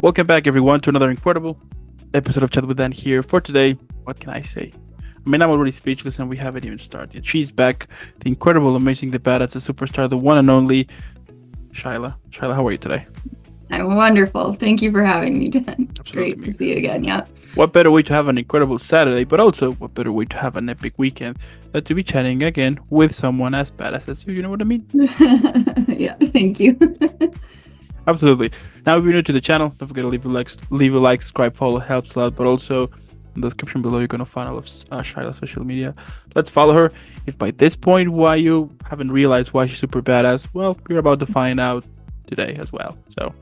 Welcome back, everyone, to another incredible episode of Chat with Dan here. For today, what can I say? I mean, I'm already speechless and we haven't even started yet. She's back, the incredible, amazing, the badass, the superstar, the one and only Shyla. Shyla, how are you today? I'm wonderful. Thank you for having me, Dan. It's Absolutely, great to me. see you again. Yeah. What better way to have an incredible Saturday, but also what better way to have an epic weekend than to be chatting again with someone as badass as you? You know what I mean? Yeah, thank you. Absolutely. Now, if you're new to the channel, don't forget to leave a like, subscribe, follow, helps a lot. But also, in the description below, you're gonna find all of Shyla's social media. Let's follow her. If by this point, why you haven't realized why she's super badass, well, you're about to find out today as well. So,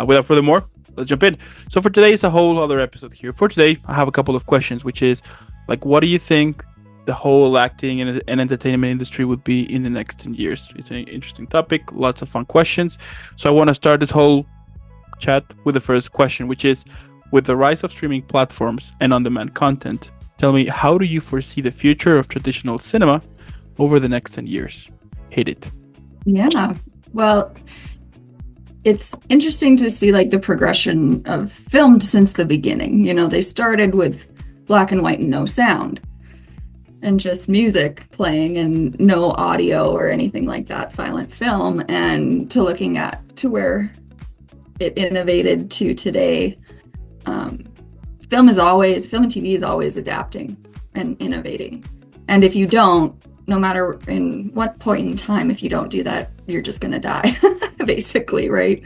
without further more, let's jump in. So for today, it's a whole other episode here. For today, I have a couple of questions, which is like, what do you think the whole acting and entertainment industry would be in the next 10 years? It's an interesting topic, lots of fun questions. So I want to start this whole chat with the first question, which is, with the rise of streaming platforms and on-demand content, tell me, how do you foresee the future of traditional cinema over the next 10 years? Hit it. Yeah. Well, it's interesting to see like the progression of film since the beginning. They started with black and white and no sound and just music playing and no audio or anything like that, silent film, and to looking at to where it innovated to today. Film and TV is always adapting and innovating. And if you don't, no matter in what point in time, if you don't do that, you're just going to die, basically, right?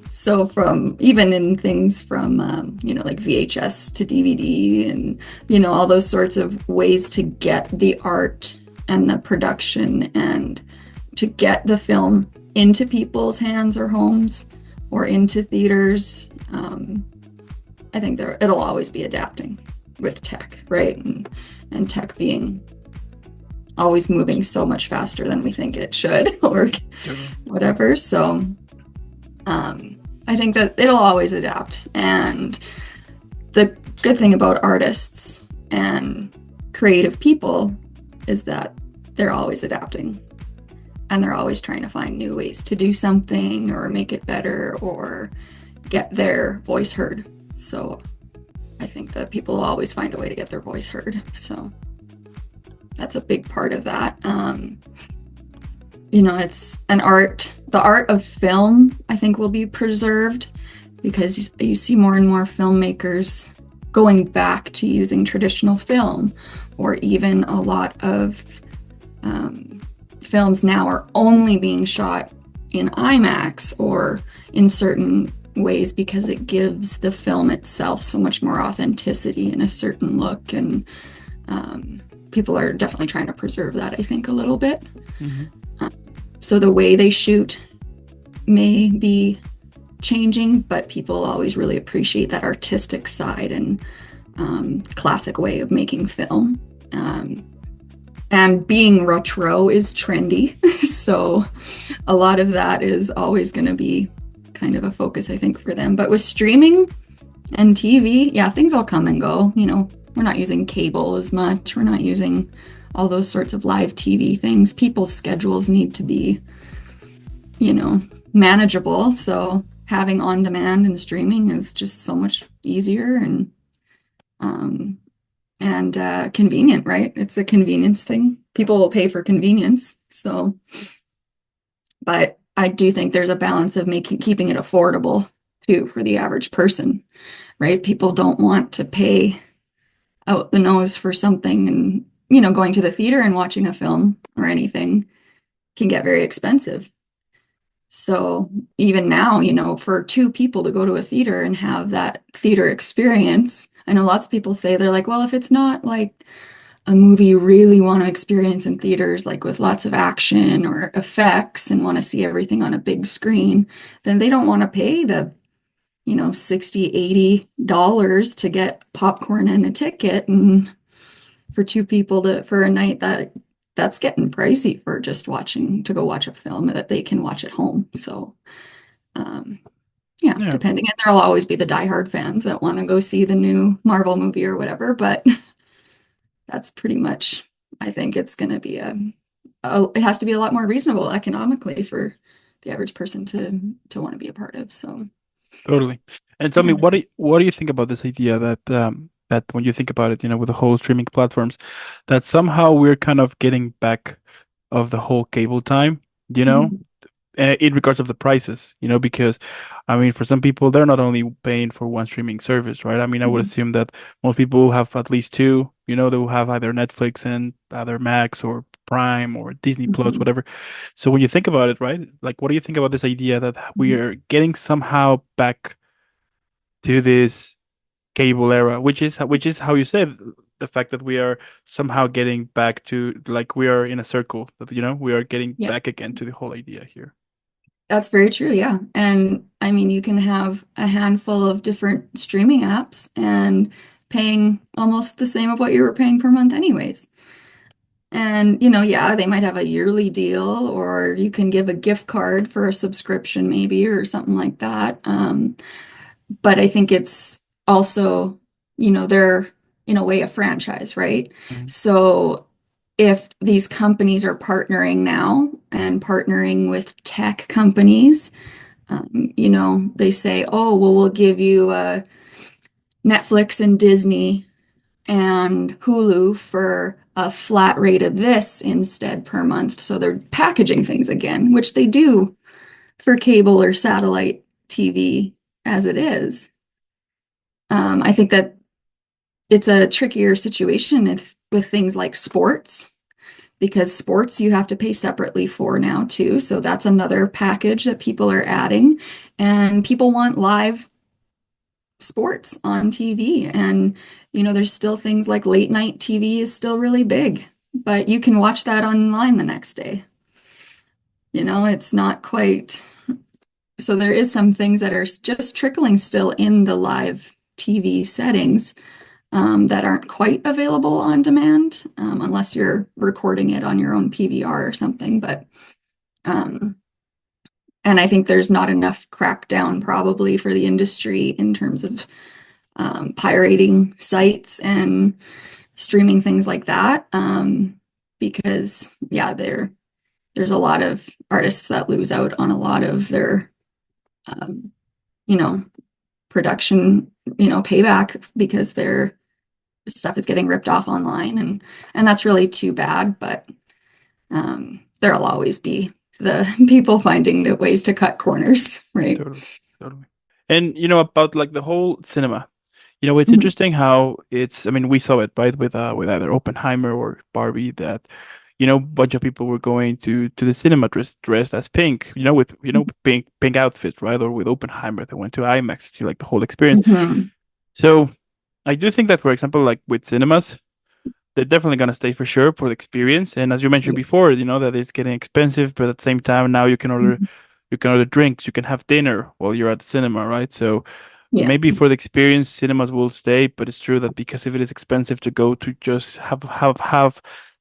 So from even in things from, like VHS to DVD and, all those sorts of ways to get the art and the production and to get the film into people's hands or homes or into theaters, I think it'll always be adapting with tech, right? And tech being always moving so much faster than we think it should or whatever. So I think that it'll always adapt. And the good thing about artists and creative people is that they're always adapting and they're always trying to find new ways to do something or make it better or get their voice heard. So I think that people will always find a way to get their voice heard. So that's a big part of that. It's an art. The art of film, I think, will be preserved because you see more and more filmmakers going back to using traditional film, or even a lot of films now are only being shot in IMAX or in certain ways because it gives the film itself so much more authenticity and a certain look. And people are definitely trying to preserve that, I think, a little bit. Mm-hmm. So the way they shoot may be changing, but people always really appreciate that artistic side and classic way of making film. And being retro is trendy. So a lot of that is always going to be kind of a focus, I think, for them. But with streaming and TV, yeah, things all come and go. We're not using cable as much. We're not using all those sorts of live TV things. People's schedules need to be, manageable. So having on demand and streaming is just so much easier and convenient, right? It's a convenience thing. People will pay for convenience. So, but I do think there's a balance of keeping it affordable too for the average person, right? People don't want to pay out the nose for something, and going to the theater and watching a film or anything can get very expensive. So even now, for two people to go to a theater and have that theater experience, I know lots of people say, they're like, well, if it's not like a movie you really want to experience in theaters, like with lots of action or effects and want to see everything on a big screen, then they don't want to pay the $60-$80 to get popcorn and a ticket. And for two people for a night, that's getting pricey for just to go watch a film that they can watch at home. So, yeah, depending. And there'll always be the diehard fans that want to go see the new Marvel movie or whatever. But that's pretty much, I think it's going to be it has to be a lot more reasonable economically for the average person to want to be a part of. So. Totally. And tell me, Yeah. what do you think about this idea that that when you think about it, with the whole streaming platforms, that somehow we're kind of getting back of the whole cable time, you know? Mhm. In regards of the prices, because I mean, for some people, they're not only paying for one streaming service, right? I mean, I would Mhm. assume that most people have at least two, they will have either Netflix and either Max or Prime or Disney Plus, Mhm. whatever. So when you think about it, right? Like, what do you think about this idea that we Mhm. are getting somehow back to this cable era, which is how you said the fact that we are somehow getting back to like we are in a circle, that we are getting Yeah. back again to the whole idea here. That's very true, yeah. And I mean, you can have a handful of different streaming apps and paying almost the same of what you were paying per month anyways. And, yeah, they might have a yearly deal, or you can give a gift card for a subscription maybe or something like that. But I think it's also, they're in a way a franchise, right? Mhm. So if these companies are partnering now and partnering with tech companies, they say, oh, well, we'll give you Netflix and Disney and Hulu for a flat rate of this instead per month. So they're packaging things again, which they do for cable or satellite TV as it is. I think that it's a trickier situation with things like sports, because sports you have to pay separately for now too. So that's another package that people are adding. And people want live sports on TV. And, there's still things like late night TV is still really big, but you can watch that online the next day. It's not quite. So there is some things that are just trickling still in the live TV settings, that aren't quite available on demand, unless you're recording it on your own PVR or something. Um, and I think there's not enough crackdown probably for the industry in terms of pirating sites and streaming things like that. Because yeah, there's a lot of artists that lose out on a lot of their um, you know production, payback, because their stuff is getting ripped off online, and that's really too bad. But there'll always be the people finding the ways to cut corners, right? Totally, totally. And about like the whole cinema. It's Mhm. interesting how I mean, we saw it, right, with either Oppenheimer or Barbie, that a bunch of people were going to the cinema dressed as pink, with pink outfits, right? Or with Oppenheimer, they went to IMAX to see like the whole experience. Mhm. So I do think that, for example, like with cinemas, they're definitely gonna stay for sure for the experience. And as you mentioned Yeah. before, that it's getting expensive, but at the same time now Mhm. you can order drinks, you can have dinner while you're at the cinema, right? So Yeah. maybe for the experience, cinemas will stay, but it's true that because if it is expensive to go to just have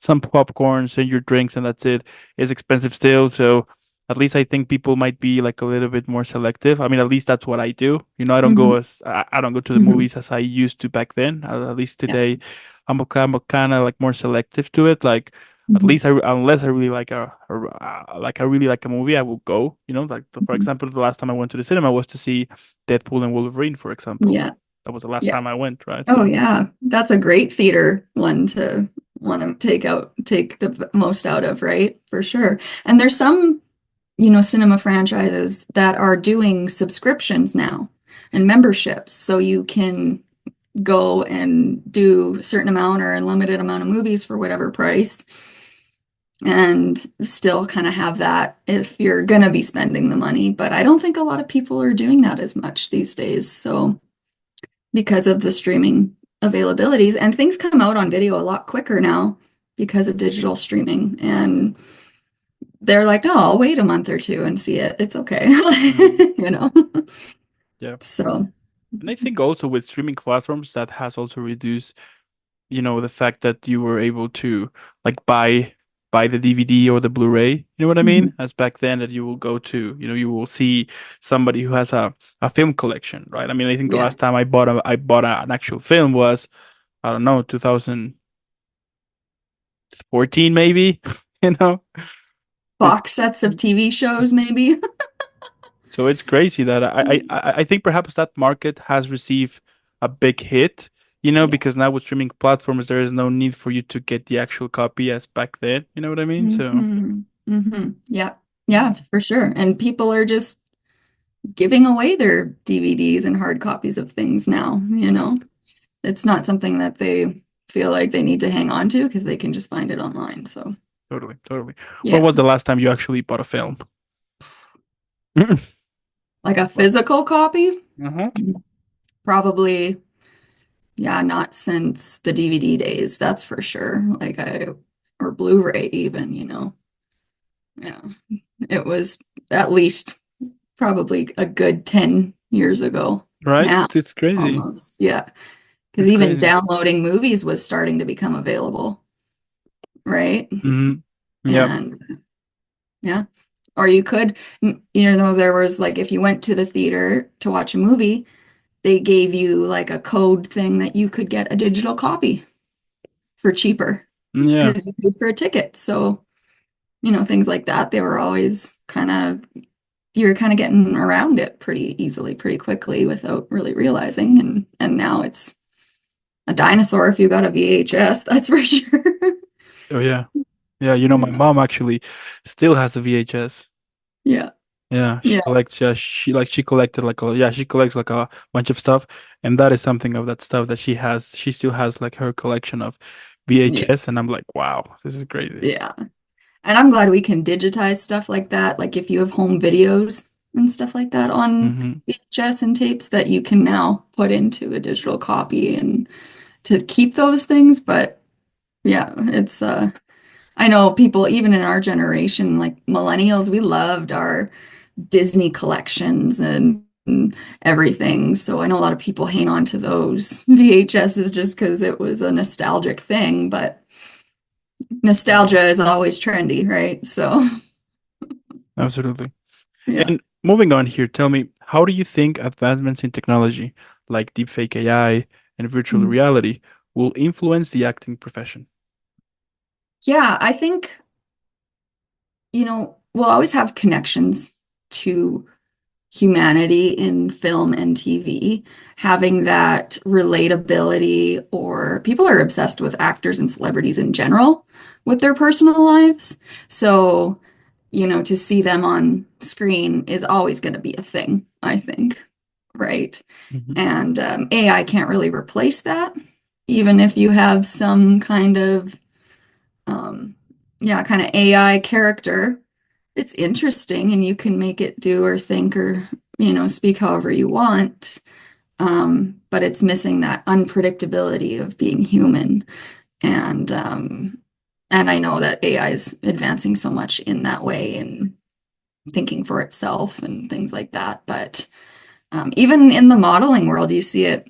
some popcorns and your drinks and that's it, it's expensive still. So at least I think people might be like a little bit more selective. I mean, at least that's what I do. Mhm. I don't go to the Mhm. movies as I used to back then. At least Yeah. today, I'm kind of like more selective to it. Like at Mhm. least unless I really like like I really like a movie, I will go. Like for Mhm. example, the last time I went to the cinema was to see Deadpool and Wolverine, for example. Yeah. That was the last Yeah. time I went, right? Oh, So yeah. That's a great theater one to want to take the most out of, right? For sure. And there's some, cinema franchises that are doing subscriptions now and memberships. So you can go and do a certain amount or unlimited amount of movies for whatever price, and still kind of have that if you're going to be spending the money. But I don't think a lot of people are doing that as much these days. So because of the streaming availabilities, and things come out on video a lot quicker now because of digital streaming, and they're like, no, I'll wait a month or two and see it. It's okay. mm, you know yeah. so And I think also with streaming platforms that has also reduced, the fact that you were able to like buy the DVD or the Blu-ray. You know what I mhm. mean? As back then that you will go to, you will see somebody who has a film collection, right? I mean, I think the Yeah, last time an actual film was, I don't know, 2014 maybe, you know? It's box sets of TV shows maybe. So it's crazy that I think perhaps that market has received a big hit, Yeah. because now with streaming platforms, there is no need for you to get the actual copy as back then. You know what I mean? So Yeah. Yeah, for sure. And people are just giving away their DVDs and hard copies of things now, you know. It's not something that they feel like they need to hang on to because they can just find it online. So, totally, totally. When yeah, was the last time you actually bought a film? like a Well, physical copy, uh-huh. probably, yeah, not since the DVD days, that's for sure. Or Blu-ray even, you know. Yeah, it was at least probably a good 10 years ago Right? now, It's crazy. almost. Yeah, because It's even crazy. downloading movies was starting to become available, right? Hmm. Yep. And yeah. Or you could, there was like if you went to the theater to watch a movie, they gave you like a code thing that you could get a digital copy for cheaper Yeah. because you paid for a ticket. So, things like that, they were always you were kind of getting around it pretty easily, pretty quickly without really realizing. And now it's a dinosaur if you got a VHS, that's for sure. Oh yeah. Yeah, my Yeah. mom actually still has a VHS. Yeah. Yeah, she Yeah. collects. Yeah, she collected like she collects like a bunch of stuff, and that is something of that stuff that she has. She still has like her collection of Yeah. VHS, and I'm like, wow, this is crazy. Yeah. And I'm glad we can digitize stuff like that. Like if you have home videos and stuff like that on Hmm. VHS and tapes that you can now put into a digital copy and to keep those things. But yeah, I know people even in our generation, like millennials, we loved our Disney collections and everything. So I know a lot of people hang on to those VHSs just because it was a nostalgic thing, but nostalgia is always trendy, right? So Absolutely. yeah. And moving on here, tell me, how do you think advancements in technology like deepfake AI and virtual reality will influence the acting profession? Yeah, I think, we'll always have connections to humanity in film and TV, having that relatability, or people are obsessed with actors and celebrities in general with their personal lives. So, to see them on screen is always going to be a thing, I think, right? Hmm. And AI can't really replace that, even if you have some um, kind of AI character. It's interesting and you can make it do or think or, speak however you want. But it's missing that unpredictability of being human. And I know that AI is advancing so much in that way and thinking for itself and things like that. But even in the modeling world, you see it,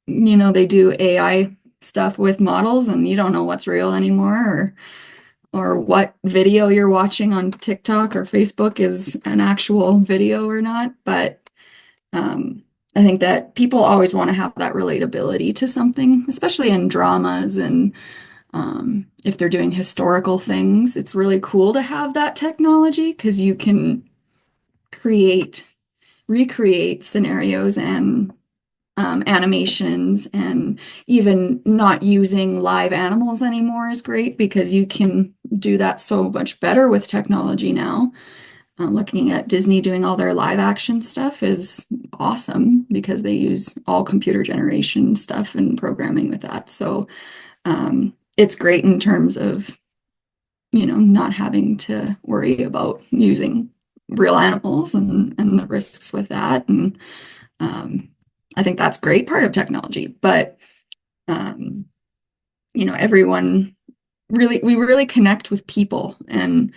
they do AI stuff with models and you don't know what's real anymore or what video you're watching on TikTok or Facebook is an actual video or not. But I think that people always want to have that relatability to something, especially in dramas and if they're doing historical things. It's really cool to have that technology because you can recreate scenarios and animations, and even not using live animals anymore is great because you can do that so much better with technology now. Looking at Disney doing all their live action stuff is awesome because they use all computer generation stuff and programming with that. So it's great in terms of, not having to worry about using real animals and the risks with that. And um, I think that's great part of technology. But um, everyone we really connect with people, and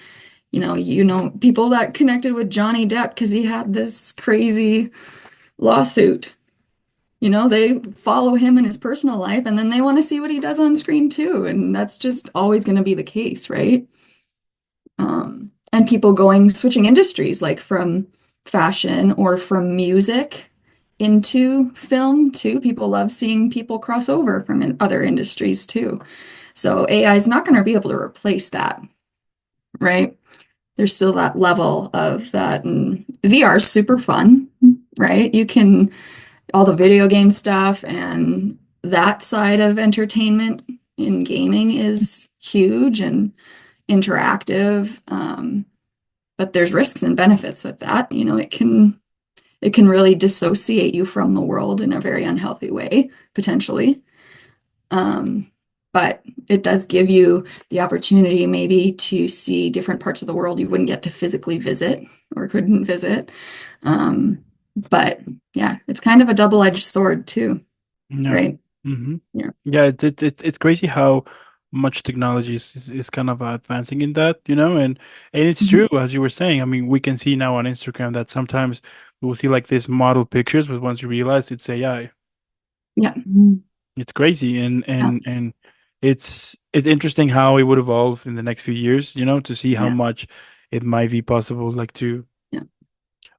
people that connected with Johnny Depp because he had this crazy lawsuit. They follow him in his personal life, and then they want to see what he does on screen too, and that's just always going to be the case, right? And people switching industries, like from fashion or from music into film too. People love seeing people cross over from other industries too. So AI is not going to be able to replace that, right? there's still that level of that. And VR is super fun, right? You can, all the video game stuff and that side of entertainment in gaming is huge and interactive. But there's risks and benefits with that. You know, it can really dissociate you from the world in a very unhealthy way, potentially. Um, but it does give you the opportunity maybe to see different parts of the world you wouldn't get to physically visit or couldn't visit. Um, but yeah, it's kind of a double-edged sword too, Yeah. right? Hmm. Yeah. Yeah, it's crazy how much technology is kind of advancing in that, and it's Mhm. true, as you were saying. I mean, we can see now on Instagram that sometimes we'll see like these model pictures, but once you realize it's AI, Yeah. it's crazy, and Yeah. it's interesting how it would evolve in the next few years, to see how Yeah. much it might be possible, like to Yeah.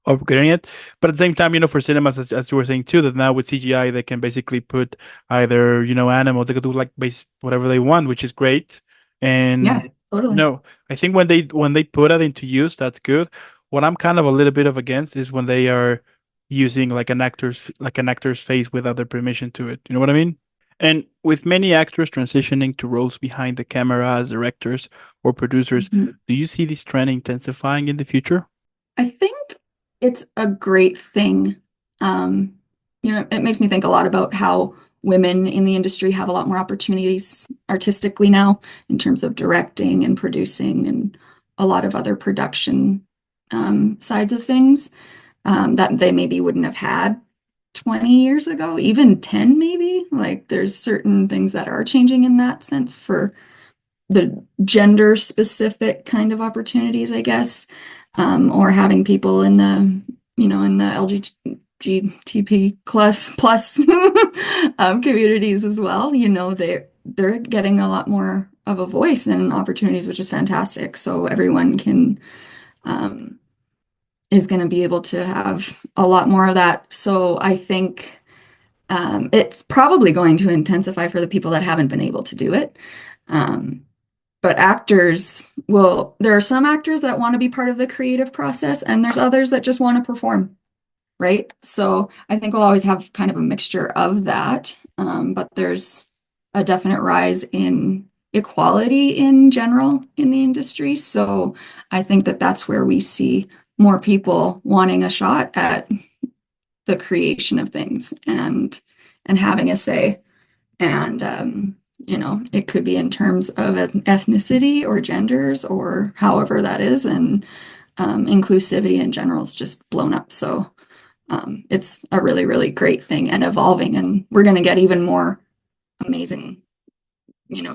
upgrading it. But at the same time, for cinemas, as you were saying too, that now with CGI they can basically put either, animals, they could do like base whatever they want, which is great. Yeah. And Totally. I think when they put that into use, that's good. What I'm kind of a little bit of against is when they are using like an actor's face without their permission to it. You know what I mean? And with many actors transitioning to roles behind the camera as directors or producers, Mhm. do you see this trend intensifying in the future? I think it's a great thing. Um, it makes me think a lot about how women in the industry have a lot more opportunities artistically now in terms of directing and producing and a lot of other production sides of things that they maybe wouldn't have had 20 years ago, even 10 maybe. Like there's certain things that are changing in that sense for the gender specific kind of opportunities, I guess, or having people in the LGBT plus communities as well. They're getting a lot more of a voice and opportunities, which is fantastic. So everyone um, is going to be able to have a lot more of that. So I think it's probably going to intensify for the people that haven't been able to do it. Um, but there are some actors that want to be part of the creative process, and there's others that just want to perform, right? So I think we'll always have kind of a mixture of that. But there's a definite rise in equality in general in the industry. So I think that that's where we see more people wanting a shot at the creation of things and having a say. And it could be in terms of ethnicity or genders or however that is, and inclusivity in general is just blown up. So it's a really, really great thing and evolving, and we're going to get even more amazing,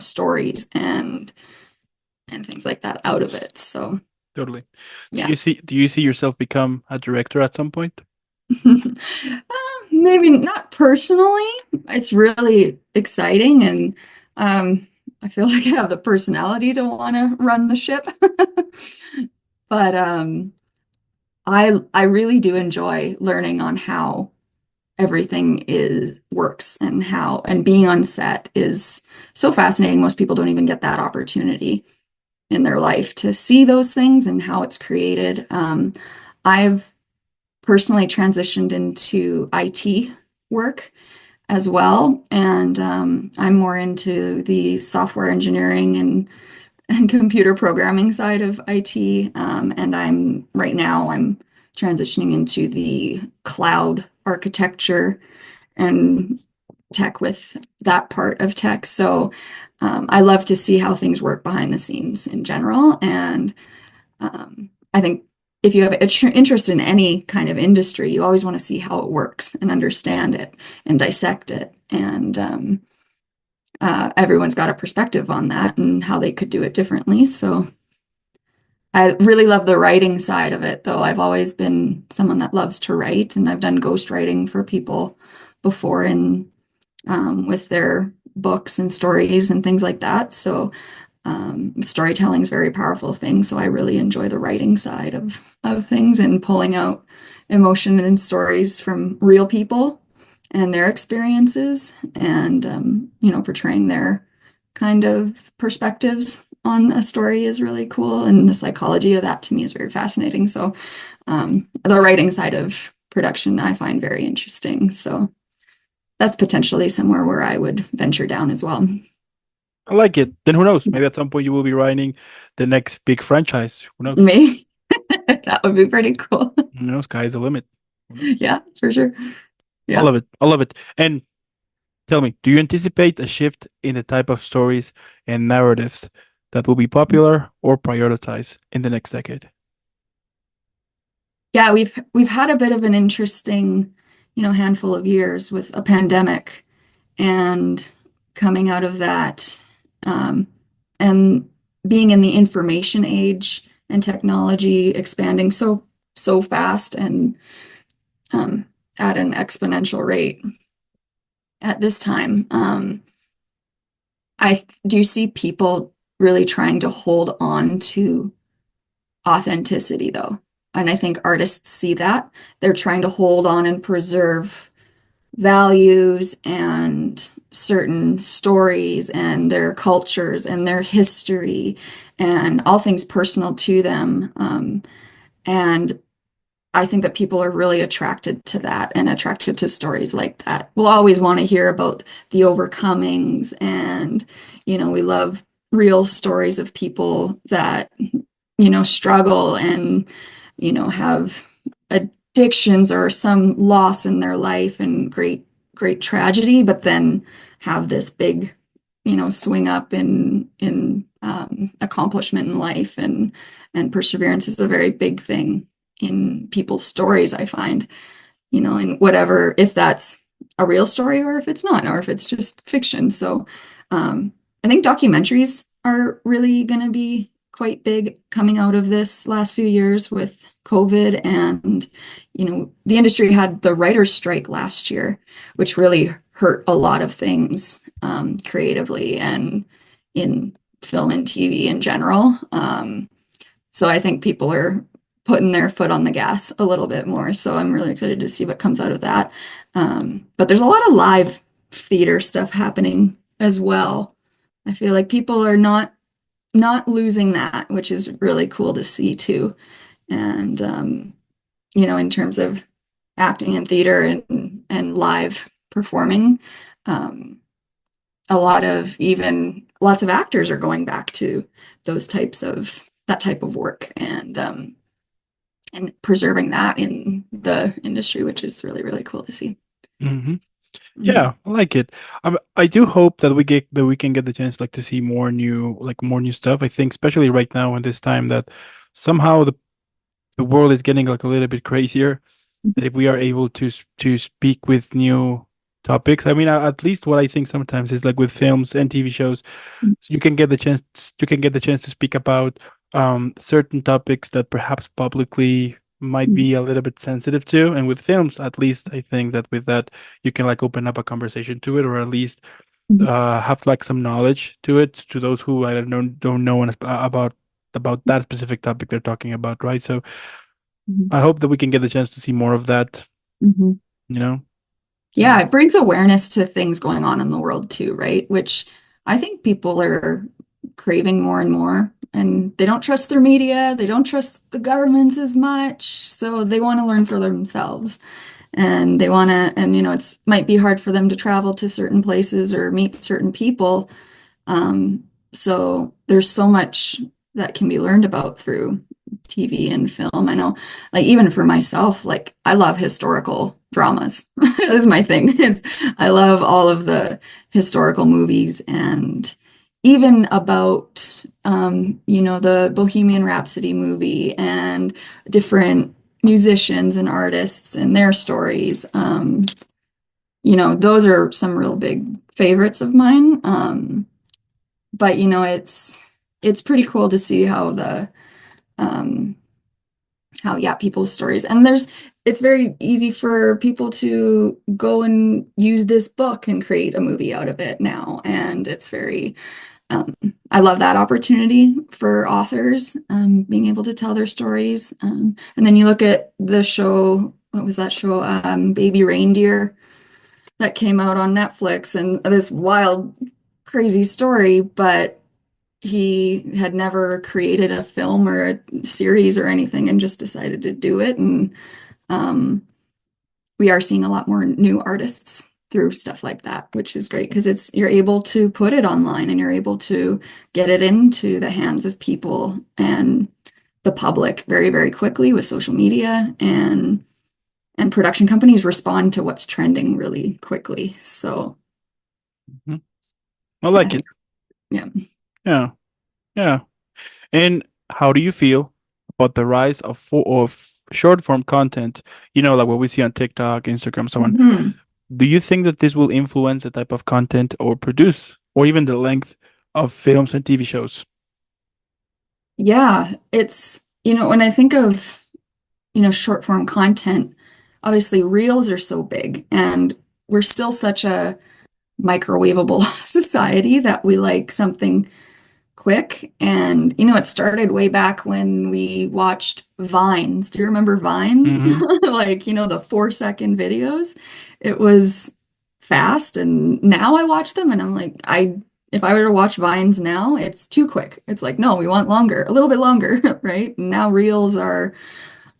stories and things like that out of it. So Totally. Do yeah. you see do you see yourself become a director at some point? Maybe not personally. It's really exciting, and I feel like I have the personality to want to run the ship. But I really do enjoy learning on how everything is works and being on set is so fascinating. Most people don't even get that opportunity in their life to see those things and how it's created. I've personally transitioned into IT work as well, and I'm more into the software engineering and computer programming side of IT. And right now I'm transitioning into the cloud architecture and tech with that part of tech. So I love to see how things work behind the scenes in general. And I think if you have an interest in any kind of industry, you always want to see how it works and understand it and dissect it. And everyone's got a perspective on that and how they could do it differently. So I really love the writing side of it, though. I've always been someone that loves to write, and I've done ghostwriting for people before in with their books and stories and things like that. So storytelling is a very powerful thing. So I really enjoy the writing side of things and pulling out emotion and stories from real people and their experiences and portraying their kind of perspectives on a story is really cool, and the psychology of that to me is very fascinating. So, the writing side of production I find very interesting. So that's potentially somewhere where I would venture down as well. I like it. Then who knows? Maybe at some point you will be writing the next big franchise. Who knows? Maybe that would be pretty cool. You know, sky's the limit. Who knows? Yeah, for sure. I Yeah. love it. I love it. And tell me, do you anticipate a shift in the type of stories and narratives that will be popular or prioritized in the next decade? Yeah, we've had a bit of an interesting, handful of years with a pandemic and coming out of that, and being in the information age and technology expanding so fast and um, at an exponential rate at this time. I do see people really trying to hold on to authenticity though. And I think artists see that. They're trying to hold on and preserve values and certain stories and their cultures and their history and all things personal to them. And I think that people are really attracted to that and attracted to stories like that. We'll always want to hear about the overcomings, and, we love real stories of people that, struggle and, have addictions or some loss in their life and great tragedy, but then have this big, swing up in accomplishment in life, and perseverance is a very big thing in people's stories, I find, and whatever, if that's a real story or if it's not, or if it's just fiction. So I think documentaries are really going to be quite big coming out of this last few years with COVID. And, the industry had the writer's strike last year, which really hurt a lot of things creatively and in film and TV in general. So I think people are putting their foot on the gas a little bit more. So I'm really excited to see what comes out of that. But there's a lot of live theater stuff happening as well. I feel like people are not losing that, which is really cool to see too. And in terms of acting and theater and live performing, um, lots of actors are going back to that type of work, and preserving that in the industry, which is really, really cool to see. Hmm. Mhm. Yeah, I like it. I do hope that we can get the chance like to see more new stuff. I think especially right now in this time that somehow the world is getting like a little bit crazier. That if we are able to speak with new topics, I mean, at least what I think sometimes is like with films and TV shows, so you can get the chance to speak about certain topics that perhaps publicly might be a little bit sensitive to. And with films, at least I think that with that you can like open up a conversation to it, or at least Mhm. have like some knowledge to it to those who I don't know about that specific topic they're talking about, right? So Mhm. I hope that we can get the chance to see more of that, Mhm. you know. Yeah, So it brings awareness to things going on in the world too, right? Which I think people are craving more and more. And they don't trust their media, they don't trust the governments as much. So they want to learn for themselves. And they want to, and it's might be hard for them to travel to certain places or meet certain people. So there's so much that can be learned about through TV and film. I know, like even for myself, like I love historical dramas. That is my thing. I love all of the historical movies, and even about the Bohemian Rhapsody movie and different musicians and artists and their stories. Those are some real big favorites of mine. But it's pretty cool to see um how, yeah, people's stories, and it's very easy for people to go and use this book and create a movie out of it now, and it's very um I love that opportunity for authors, being able to tell their stories, and then you look at the show, what was that show, Baby Reindeer, that came out on Netflix, and this wild crazy story, but he had never created a film or a series or anything and just decided to do it. And um, we are seeing a lot more new artists through stuff like that, which is great because it's you're able to put it online and you're able to get it into the hands of people and the public very, very quickly with social media and production companies respond to what's trending really quickly. So Mhm. I I like it. think, yeah. Yeah. Yeah. And how do you feel about the rise of short form content? Like what we see on TikTok, Instagram, so on. Mhm. Do you think that this will influence the type of content or produce, or even the length of films and TV shows? Yeah, it's, when I think of, short form content, obviously reels are so big and we're still such a microwavable society that we like something quick. And, it started way back when we watched Vines. Do you remember Vine? Mm-hmm. Like, the 4-second videos. It was fast. And now I watch them and I'm like, if I were to watch Vines now, it's too quick. It's like, no, we want longer, a little bit longer, right? And now reels are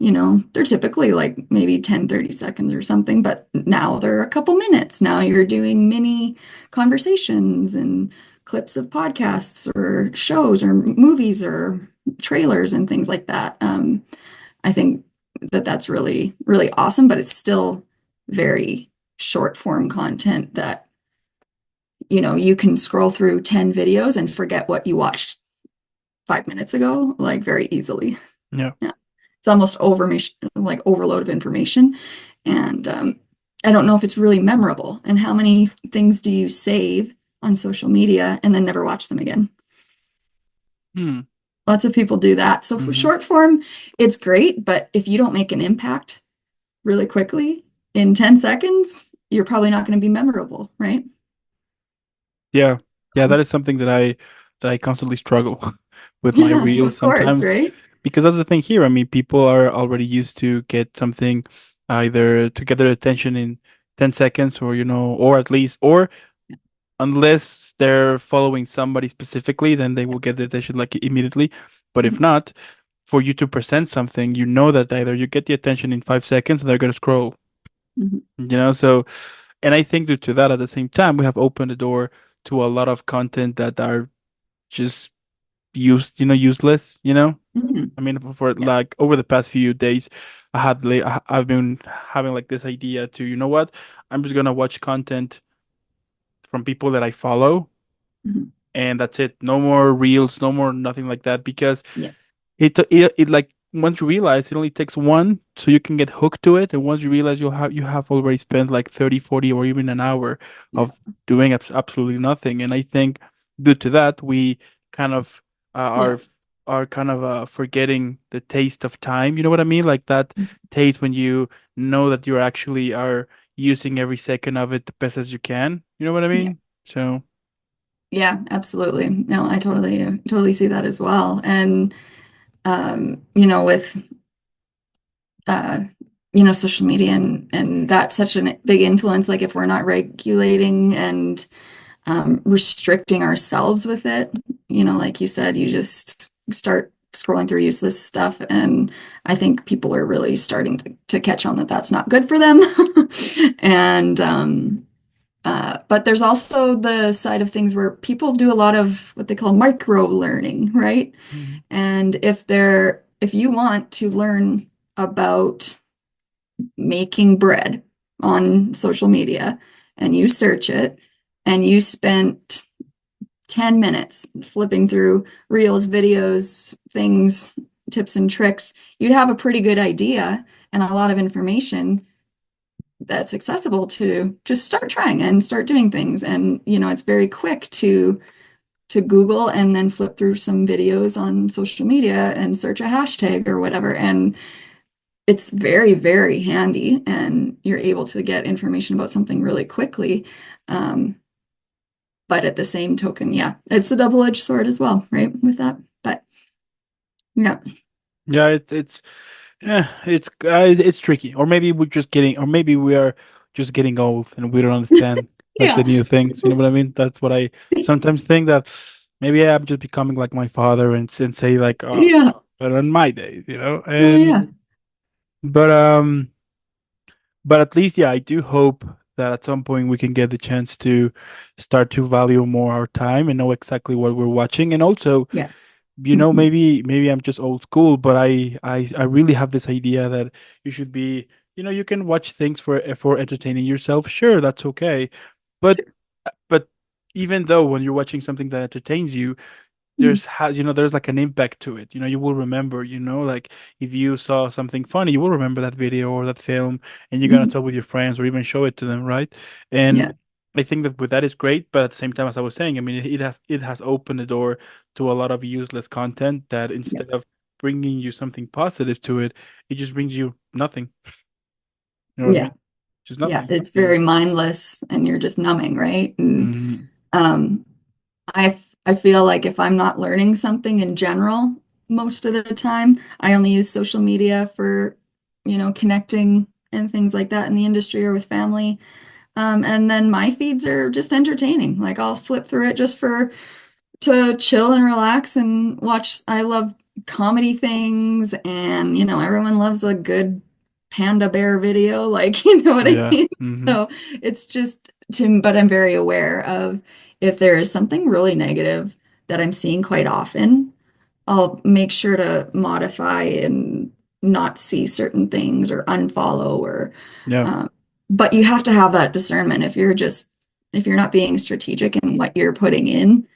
they're typically like maybe 10, 30 seconds or something, but now they're a couple minutes. Now you're doing mini conversations and clips of podcasts or shows or movies or trailers and things like that. I think that that's really, really awesome, but it's still very short form content that, you can scroll through 10 videos and forget what you watched 5 minutes ago, like very easily. Yeah. Yeah. It's almost like overload of information. And I don't know if it's really memorable. And how many things do you save on social media and then never watch them again? Hmm. Lots of people do that. So for Mm-hmm. short form, it's great, but if you don't make an impact really quickly in 10 seconds, you're probably not going to be memorable, right? Yeah. Yeah, that is something that I constantly struggle with my Yeah, reels of course, sometimes. right? Because that's the thing here. I mean, people are already used to get something either to get their attention in 10 seconds or at least, or unless they're following somebody specifically, then they will get the attention like immediately. But if Mhm, not, for you to present something, that either you get the attention in 5 seconds and they're going to scroll, mhm. so, and I think due to that, at the same time, we have opened the door to a lot of content that are just useless, Mhm. I mean, for Yeah. like over the past few days, I've been having like this idea to, what? I'm just gonna watch content from people that I follow, Mhm. and that's it. No more reels, no more nothing like that, because Yeah. it like once you realize it only takes one, so you can get hooked to it, and once you realize you have already spent like 30, 40, or even an hour Yeah. of doing absolutely nothing. And I think due to that, we kind of Yeah. are kind of forgetting the taste of time. You know what I mean? Like that taste when you know that you actually are using every second of it the best as you can. You know what I Yeah. mean? So, Yeah, absolutely. No, I totally see that as well. And with uh, social media and that's such a big influence. Like if we're not regulating and restricting ourselves with it, like you said, you just start scrolling through useless stuff. And I think people are really starting to catch on that that's not good for them. And but there's also the side of things where people do a lot of what they call micro learning, right? mhm. And if you want to learn about making bread on social media and you search it and you spent 10 minutes flipping through reels, videos, things, tips and tricks, you'd have a pretty good idea and a lot of information that's accessible to just start trying and start doing things. And, it's very quick to Google and then flip through some videos on social media and search a hashtag or whatever. And it's very, very handy and you're able to get information about something really quickly. Um, but at the same token, yeah, it's the double-edged sword as well, right? With that. But yeah. Yeah, it's tricky, or maybe we are just getting old and we don't understand like the Yeah. new things. You know what I mean? That's what I sometimes think that. maybe I'm just becoming like my father and say like, oh, Yeah. but on my days, you know, Oh, yeah. but um, but at least, yeah, I do hope that at some point we can get the chance to start to value more our time and know exactly what we're watching. And also, Yes. Mhm. maybe I'm just old school, but I really have this idea that you should be, you can watch things for entertaining yourself. Sure, that's okay. But but even though when you're watching something that entertains you, there's like an impact to it. You will remember, like if you saw something funny, you will remember that video or that film, and you're gonna Mhm. talk with your friends or even show it to them, right? Yeah. And I think that with that is great, but at the same time, as I was saying, I mean, it has opened the door to a lot of useless content that Yeah. instead of bringing you something positive to it, it just brings you nothing. You know what I Yeah. mean? Just Yeah. nothing. It's And very mindless and you're just numbing, right? And mhm, um, I feel like if I'm not learning something in general, most of the time, I only use social media for, connecting and things like that in the industry or with family. And then my feeds are just entertaining. Like I'll flip through it just for to chill and relax and watch. I love comedy things, and everyone loves a good panda bear video, like you know what I yeah. mean? Hmm. So it's just to, but I'm very aware of if there is something really negative that I'm seeing quite often, I'll make sure to modify and not see certain things or unfollow or Yeah. um, but you have to have that discernment if you're not being strategic in what you're putting in,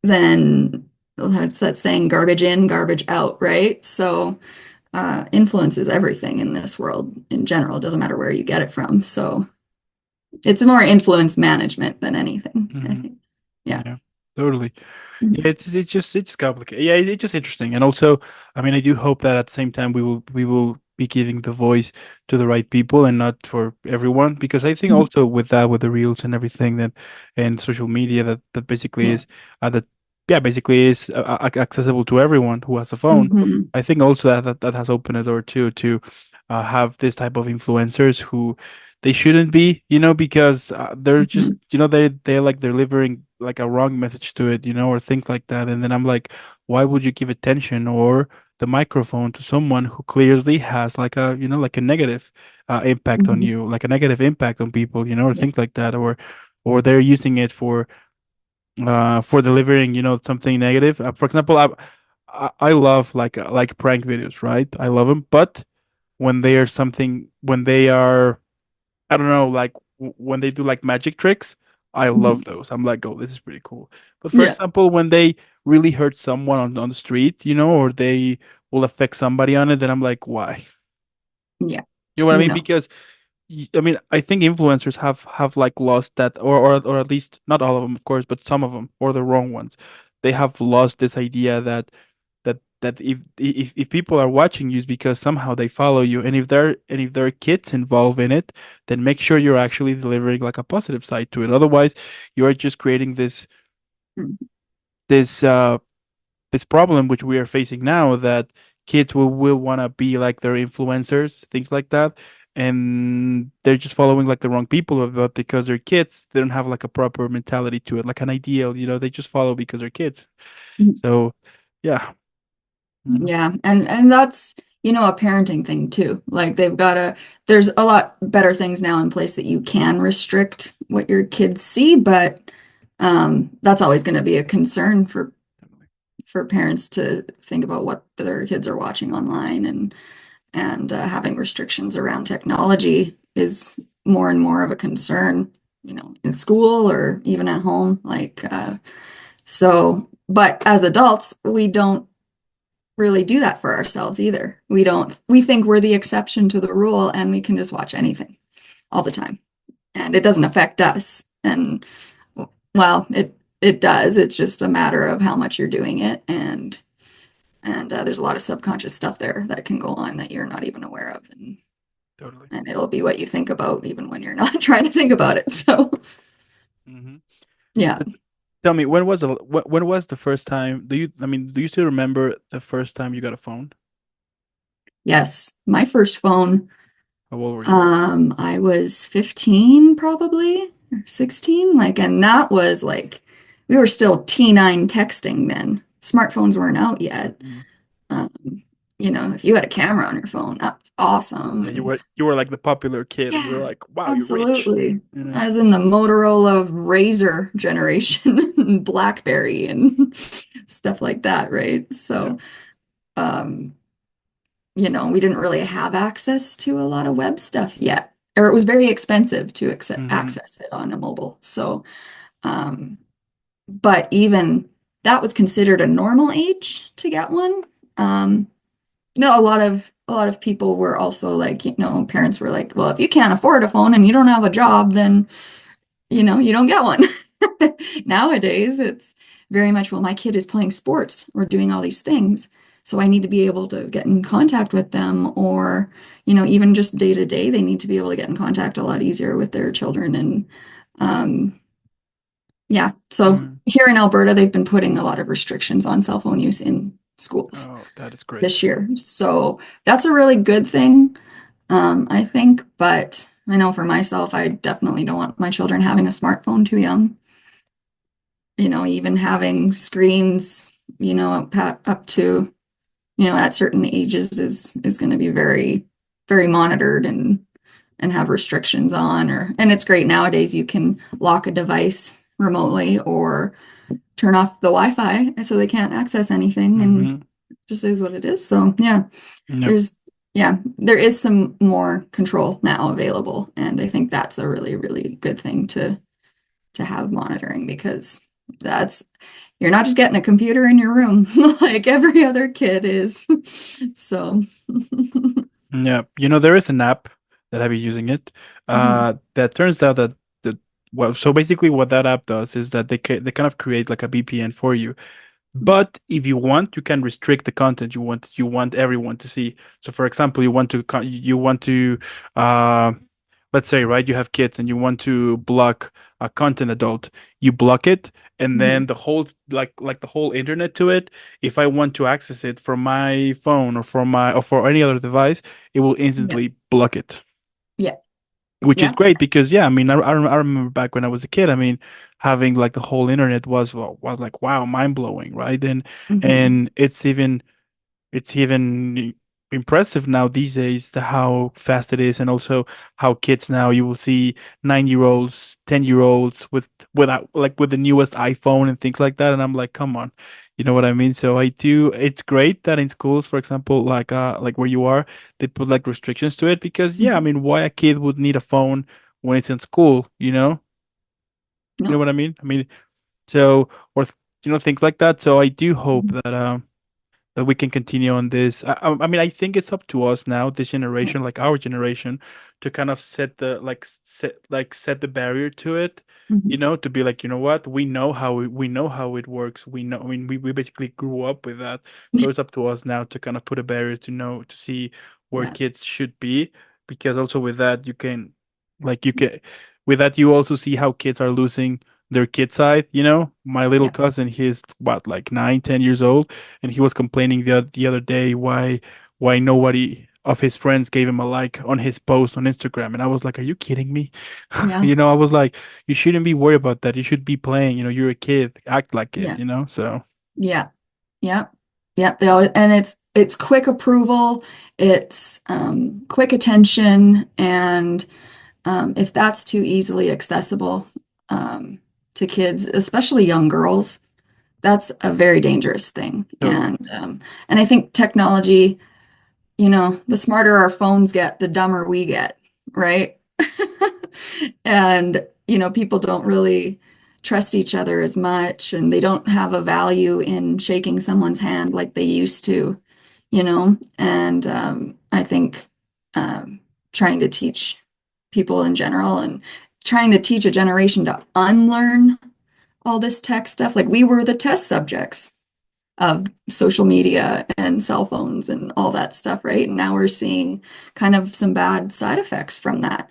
then that's that saying garbage in, garbage out, right? So influence is everything in this world in general. It doesn't matter where you get it from. So it's more influence management than anything, I Hmm. think. Yeah. Yeah. Totally. Yeah, Mhm. it's complicated. Yeah, it's just interesting, and also, I mean, I do hope that at the same time we will be giving the voice to the right people and not for everyone, because I think Mhm. also with that, with the reels and everything that and social media that basically Yeah. is that yeah, basically is accessible to everyone who has a phone. Hmm. I think also that has opened a door too to have this type of influencers who they shouldn't be, because they're just, Hmm. they're like delivering like a wrong message to it, or things like that. And then I'm like, why would you give attention or the microphone to someone who clearly has like like a negative impact on Hmm. you, like a negative impact on people, or Yeah. things like that, or they're using it for delivering, something negative. For example, I love like prank videos, right? I love them, but when they are, I don't know, like when they do like magic tricks, I love Hmm. those. I'm like, oh, this is pretty cool. But for Yeah. example, when they really hurt someone on the street, or they will affect somebody on it, then I'm like, why? Yeah. You know what I mean? No. Because I mean, I think influencers have like lost that, or at least not all of them, of course, but some of them, or the wrong ones. They have lost this idea that if people are watching you, it's because somehow they follow you, and if there are kids involved in it, then make sure you're actually delivering like a positive side to it. Otherwise, you are just creating this this problem which we are facing now, that kids will want to be like their influencers, things like that, and they're just following like the wrong people, but because they're kids, they don't have like a proper mentality to it, like an ideal, they just follow because they're kids. Mhm. So yeah. Mhm. Yeah. And that's, a parenting thing too. Like there's a lot better things now in place that you can restrict what your kids see, but that's always going to be a concern for parents to think about what their kids are watching online and having restrictions around technology is more and more of a concern, in school or even at home. But as adults, we don't really do that for ourselves either. We think we're the exception to the rule and we can just watch anything all the time. And it doesn't affect us. And well, it does. It's just a matter of how much you're doing it and there's a lot of subconscious stuff there that can go on that you're not even aware of Totally. and it'll be what you think about even when you're not trying to think about it. So, Hmm. yeah. Tell me, when was the first time? Do you still remember the first time you got a phone? Yes. My first phone, How old were you? I was 15 probably or 16, and that was like we were still T9 texting then. Smartphones weren't out yet. Mm. Um, if you had a camera on your phone, that's awesome. Yeah, you And were like the popular kid, and you're yeah, like, wow, you're rich. absolutely. You know? As in the Motorola Razor generation, and BlackBerry and stuff like that, right? Yeah. So, um, we didn't really have access to a lot of web stuff yet, or it was very expensive to Hmm. access it on a mobile. So, um, but even that was considered a normal age to get one. Um, no, a lot of people were also like, parents were like, well, if you can't afford a phone and you don't have a job, then you don't get one. Nowadays, it's very much, well, my kid is playing sports or doing all these things, so I need to be able to get in contact with them, or, even just day to day, they need to be able to get in contact a lot easier with their children. And yeah, so Mm. here in Alberta, they've been putting a lot of restrictions on cell phone use in schools Oh, that is great. this year. So that's a really good thing, I think. But I know for myself, I definitely don't want my children having a smartphone too young. Even having screens, up to, at certain ages is going to be very, very monitored and have restrictions on. And it's great nowadays. You can lock a device remotely or turn off the Wi-Fi so they can't access anything, and Hmm. it just is what it is. So yeah, Yep. there's yeah, there is some more control now available, and I think that's a really, really good thing to have monitoring, because that's you're not just getting a computer in your room like every other kid is. So Yeah. There is an app that I've been using it. mhm, That turns out that well, so basically what that app does is that they kind of create like a VPN for you. But if you want, you can restrict the content you want everyone to see. So for example, you want to uh let's say, right, you have kids and you want to block a content adult. You block it, and then mhm, the whole like the whole internet to it, if I want to access it from my phone or for any other device, it will yeah, instantly block it, yeah, which is yeah, great because yeah, I mean, I remember back when I was a kid. I mean, having like the whole internet was like wow, mind blowing, right? mhm, And it's even impressive now these days how fast it is, and also how kids now you will see 9 year olds, 10 year olds without like with the newest iPhone and things like that, and I'm like, come on, you know what I mean? So I do. It's great that in schools, for example, like where you are, they put like restrictions to it because yeah, I mhm. mean, why a kid would need a phone when it's in school, you know? You know No, what I mean? I mean, so or things like that. So I do hope mhm, that we can continue on this. I mean, I think it's up to us now, this yeah, generation, like our generation, to kind of set the barrier to it, mhm, to be like, you know what, we know how it works. We know, I mean, we basically grew up with that. So it's up to us now to kind of put a barrier to see where yeah, kids should be, because also with that you can with that you also see how kids are losing their kid side. My little yeah, cousin, he's what, like 9, 10 years old, and he was complaining the other day why nobody of his friends gave him a like on his post on Instagram. And I was like, are you kidding me? yeah, I was like, you shouldn't be worried about that. You should be playing. You're a kid. Act like it, yeah, so. yeah, yeah, yeah. They always, and it's quick approval, it's quick attention, and if that's too easily accessible um, to kids, especially young girls, that's a very dangerous thing. Totally. And I think technology, the smarter our phones get, the dumber we get, right? And, people don't really trust each other as much, and they don't have a value in shaking someone's hand like they used to, and I think trying to teach people in general, and trying to teach a generation to unlearn all this tech stuff. Like we were the test subjects of social media and cell phones and all that stuff, right? And now we're seeing kind of some bad side effects from that.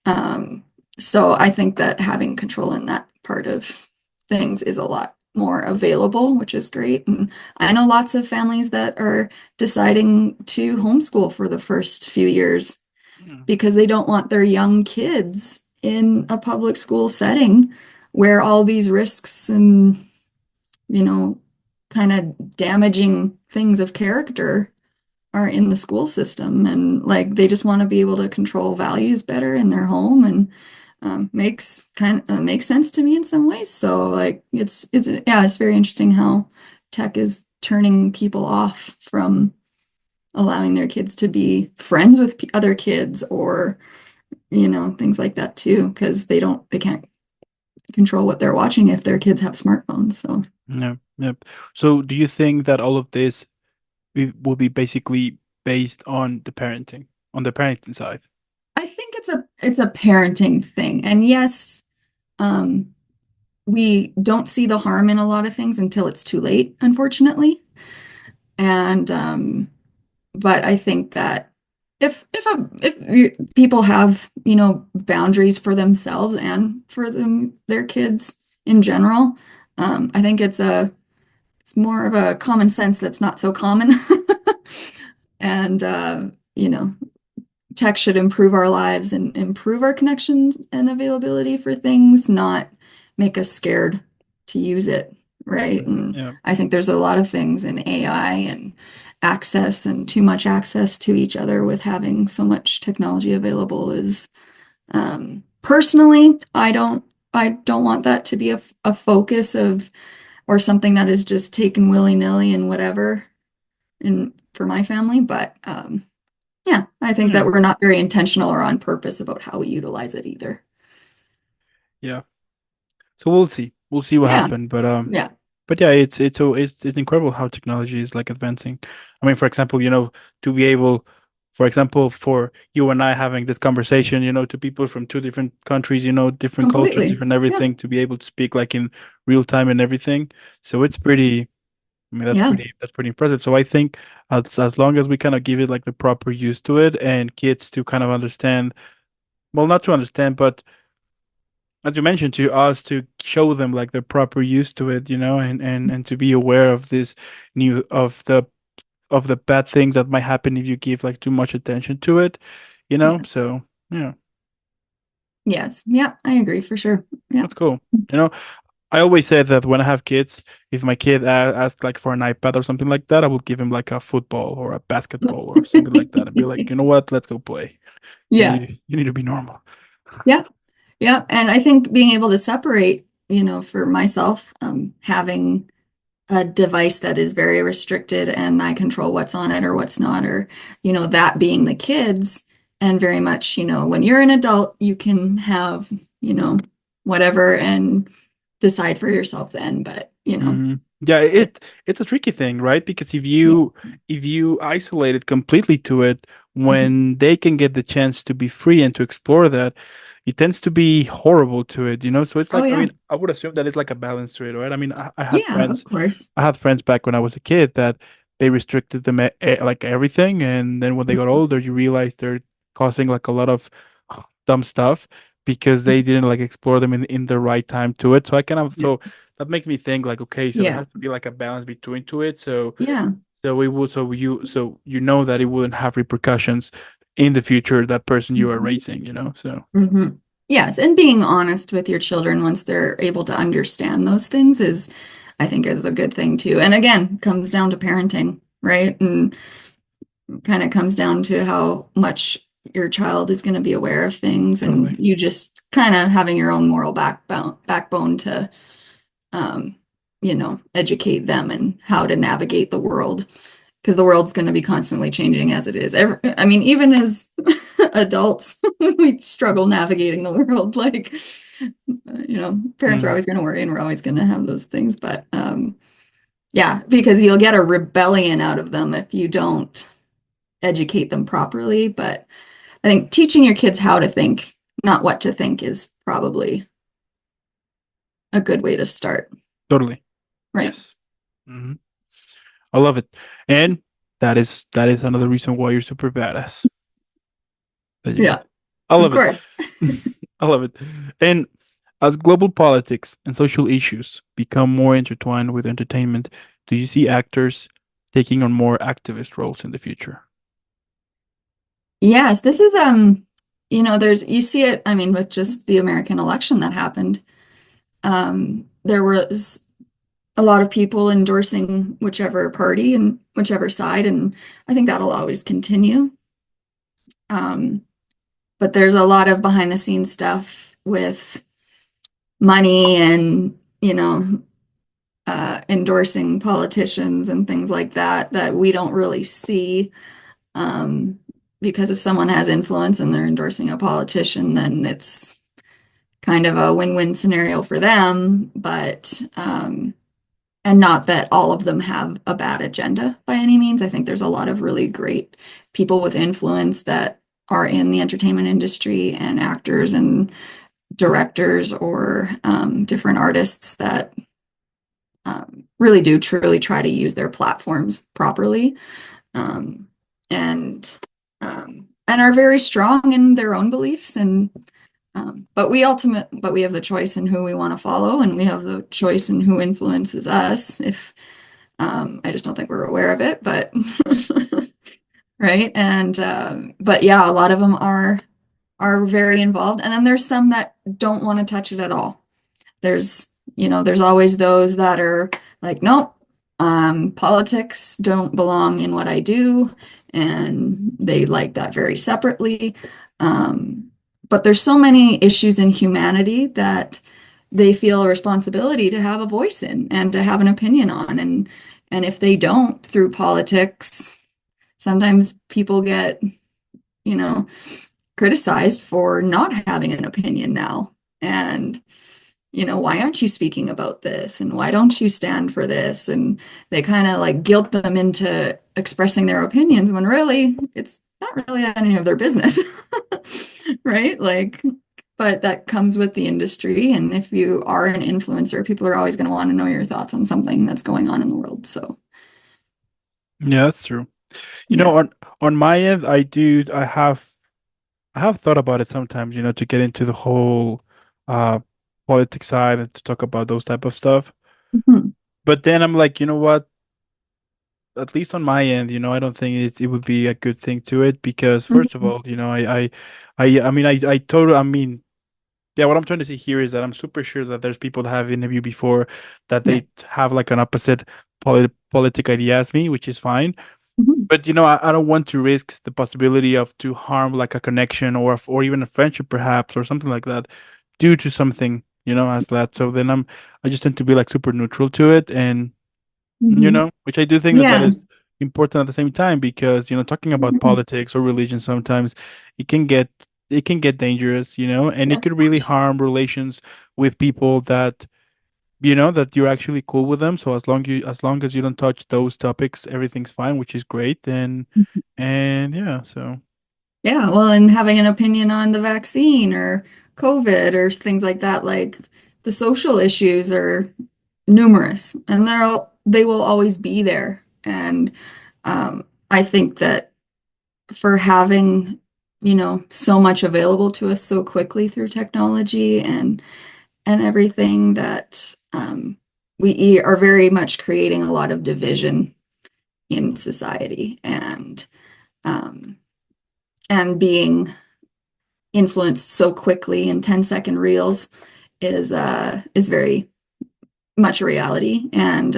Um, so I think that having control in that part of things is a lot more available, which is great. And I know lots of families that are deciding to homeschool for the first few years Mm. because they don't want their young kids in a public school setting where all these risks and, you know, kind of damaging things of character are in the school system. And like they just want to be able to control values better in their home. And makes sense to me in some ways. So like it's yeah, it's very interesting how tech is turning people off from allowing their kids to be friends with other kids or things like that too, because they can't control what they're watching if their kids have smartphones. So Yeah, yep. So do you think that all of this will be basically based on the parenting side? I think it's a parenting thing. And yes, um, we don't see the harm in a lot of things until it's too late, unfortunately. And but I think that if people have, boundaries for themselves and for their kids in general, I think it's more of a common sense that's not so common. And you know, tech should improve our lives and improve our connections and availability for things, not make us scared to use it, right? And Yeah. I think there's a lot of things in AI and access and too much access to each other with having so much technology available is personally, I don't want that to be a focus of or something that is just taken willy-nilly and whatever in for my family, but yeah, I think that Yeah. we're not very intentional or on purpose about how we utilize it either. Yeah. So we'll see. We'll see what Yeah, happens. yeah, But yeah, it's incredible how technology is like advancing. I mean, for example, to be able, for example, for you and I having this conversation, to people from two different countries, different cultures, completely. different Yeah, everything, to be able to speak like in real time and everything. So it's pretty, I mean, yeah, that's pretty impressive. So I think as long as we kind of give it like the proper use to it and kids to kind of understand, well, not to understand, but as you mentioned, to us to show them like the proper use to it, and to be aware of this new of the bad things that might happen if you give like too much attention to it, yes, so yeah, yes, yeah, I agree for sure. Yeah, that's cool. you know I always say that when I have kids, if my kid asks like for an iPad or something like that, I will give him like a football or a basketball or something like that and be like, you know what, let's go play. yeah, You need to be normal. yeah, yeah. And I think being able to separate, for myself, having a device that is very restricted and I control what's on it or what's not, or, that being the kids. And very much, when you're an adult, you can have, whatever and decide for yourself then. But, Yeah, it, it's a tricky thing, right? Because yeah. if you isolate it completely to it, Mhm. when they can get the chance to be free and to explore that, it tends to be horrible to it. So it's Oh, like, I yeah. mean, I would assume that it's like a balance to it, right? I mean, Yeah, of course. I had friends back when I was a kid that they restricted them like everything, and then when they got older, you realize they're causing like a lot of dumb stuff because they didn't like explore them in the right time to it. So I kind of Yeah. so that makes me think like, okay, so there Yeah. has to be like a balance between to it. So Yeah. so we would so you know that it wouldn't have repercussions in the future, that person you are Mhm. raising. So Mhm. Yes, and being honest with your children once they're able to understand those things I think, is a good thing too. And again, comes down to parenting, right? And kind of comes down to how much your child is going to be aware of things, and totally. you just kind of having your own moral backbone to, educate them and how to navigate the world, because the world's going to be constantly changing as it is. I mean, even as adults, we struggle navigating the world. Like, parents are Mm, always going to worry and we're always going to have those things. But yeah, because you'll get a rebellion out of them if you don't educate them properly. But I think teaching your kids how to think, not what to think, is probably a good way to start. totally. Right. Yes. hmm I love it. And that is another reason why you're super badass. There you go. Yeah, I of love it. course. I love it. And as global politics and social issues become more intertwined with entertainment, do you see actors taking on more activist roles in the future? Yes, this is you see it, I mean, with just the American election that happened. There was a lot of people endorsing whichever party and whichever side, and I think that'll always continue. Um, but there's a lot of behind the scenes stuff with money and, endorsing politicians and things like that that we don't really see. Um, because if someone has influence and they're endorsing a politician, then it's kind of a win-win scenario for them. But and not that all of them have a bad agenda by any means. I think there's a lot of really great people with influence that are in the entertainment industry and actors and directors or different artists that really do truly try to use their platforms properly, um, and and are very strong in their own beliefs. And but we have the choice in who we want to follow, and we have the choice in who influences us. If I just don't think we're aware of it, but right. And but yeah, a lot of them are very involved, and then there's some that don't want to touch it at all. There's, there's always those that are like, nope, politics don't belong in what I do, and they like that very separately. But there's so many issues in humanity that they feel a responsibility to have a voice in and to have an opinion on. And if they don't through politics, sometimes people get, you know, criticized for not having an opinion now. And, why aren't you speaking about this? And why don't you stand for this? And they kind of like guilt them into expressing their opinions when really it's not really any of their business. Right? Like, but that comes with the industry. And if you are an influencer, people are always going to want to know your thoughts on something that's going on in the world. So, Yeah, that's true. yeah. On my end, I have thought about it sometimes, to get into the whole uh politics side and to talk about those type of stuff. Mhm. But then I'm like, you know what? At least on my end, I don't think it would be a good thing to it because first of Mhm. all, I mean, I totally, I mean, yeah, what I'm trying to say here is that I'm super sure that there's people that have interviewed before that Yeah. they have like an opposite politic idea as me, which is fine. Mhm. But I don't want to risk the possibility of to harm like a connection or even a friendship perhaps or something like that due to something, as that. So then I just tend to be like super neutral to it and Mhm. which I do think that Yeah. is important at the same time because, talking about Mhm. politics or religion sometimes it can get it can get dangerous, and Yeah, it of could really course. harm relations with people that you're actually cool with them. So as long as you don't touch those topics, everything's fine, which is great. And yeah, so Yeah, well, and having an opinion on the vaccine or COVID or things like that, like the social issues are numerous and they will always be there. And I think that for having, so much available to us so quickly through technology and everything that we are very much creating a lot of division in society um, and being influenced so quickly in 10-second reels is very much a reality. And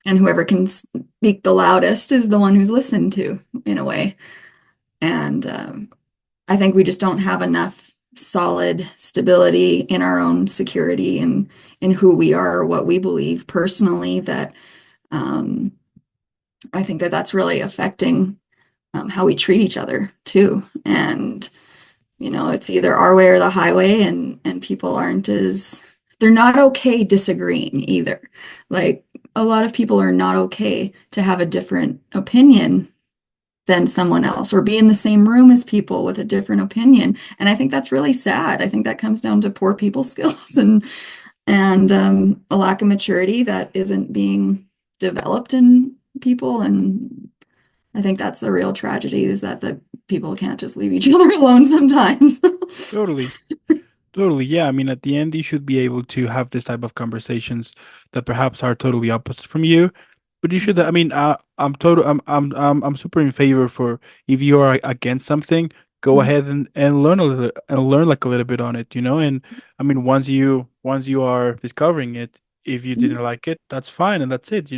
whoever can speak the loudest is the one who's listened to in a way. And I think we just don't have enough solid stability in our own security and in who we are or what we believe personally that um, I think that that's really affecting how we treat each other too. And it's either our way or the highway, and people aren't as they're not okay disagreeing either. Like a lot of people are not okay to have a different opinion than someone else or be in the same room as people with a different opinion. And I think that's really sad. I think that comes down to poor people skills and a lack of maturity that isn't being developed in people. And I think that's the real tragedy is that the people can't just leave each other alone sometimes. totally. Totally, yeah. I mean, at the end, you should be able to have this type of conversations that perhaps are totally opposite from you. But you should. I Mhm. mean, I'm super in favor for if you are against something, go ahead and learn a little and learn like a little bit on it, And I mean, once you once you are discovering it, if you Mhm. didn't like it, that's fine and that's it.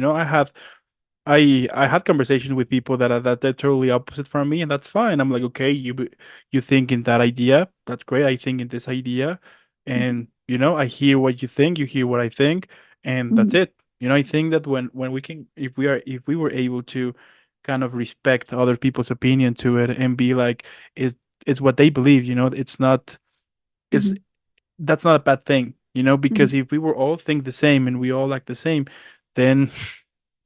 I had conversations with people that they're totally opposite from me, and that's fine. I'm like, okay, you think in that idea, that's great. I think in this idea, and I hear what you think, you hear what I think, and that's Mhm. it. I think that when we can, if we were able to kind of respect other people's opinion to it and be like, is it's what they believe, it's not, it's Mhm. that's not a bad thing, Mhm. because if we were all think the same and we all like the same, then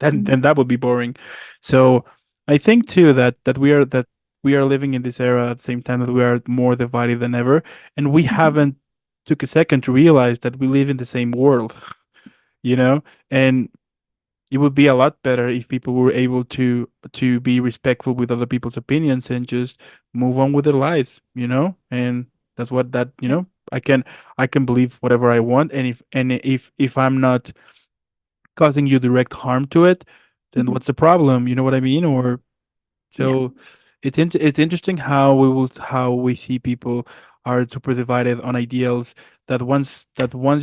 Mhm. then that would be boring. So I think too that we are living in this era at the same time that we are more divided than ever, and we Mhm. haven't took a second to realize that we live in the same world, you know, and it would be a lot better if people were able to be respectful with other people's opinions and just move on with their lives, and that's what that Yeah. I can believe whatever I want, and if I'm not causing you direct harm to it, then Mhm. what's the problem? You know what I mean? Or Yeah. so it's interesting how we see people are super divided on ideals, that once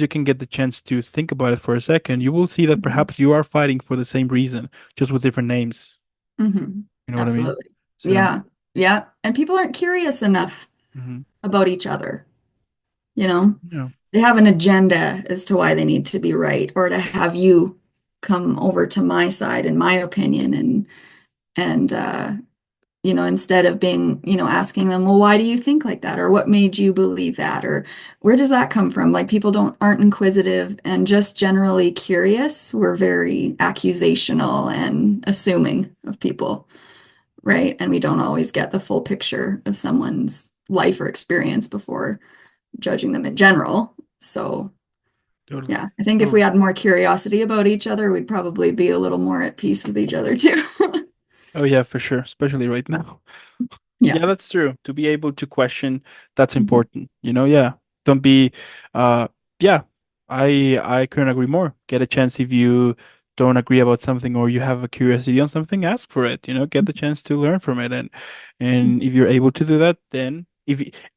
you can get the chance to think about it for a second, you will see that Mhm. perhaps you are fighting for the same reason, just with different names. Mhm. You know what I mean? Absolutely. So, Yeah. Yeah. And people aren't curious enough hmm about each other, you know? yeah, They have an agenda as to why they need to be right or to have you come over to my side in my opinion and instead of being, asking them, well, why do you think like that? Or what made you believe that? Or where does that come from? Like people aren't inquisitive and just generally curious. We're very accusational and assuming of people, right? And we don't always get the full picture of someone's life or experience before judging them in general. So totally, yeah, I think if we totally. had more curiosity about each other, we'd probably be a little more at peace with each other too. Oh yeah, for sure, especially right now. Yeah. Yeah, that's true. To be able to question, that's Mhm. important. Yeah. Don't be uh yeah, I couldn't agree more. Get a chance if you don't agree about something or you have a curiosity on something, ask for it, get the chance to learn from it, and if you're able to do that, then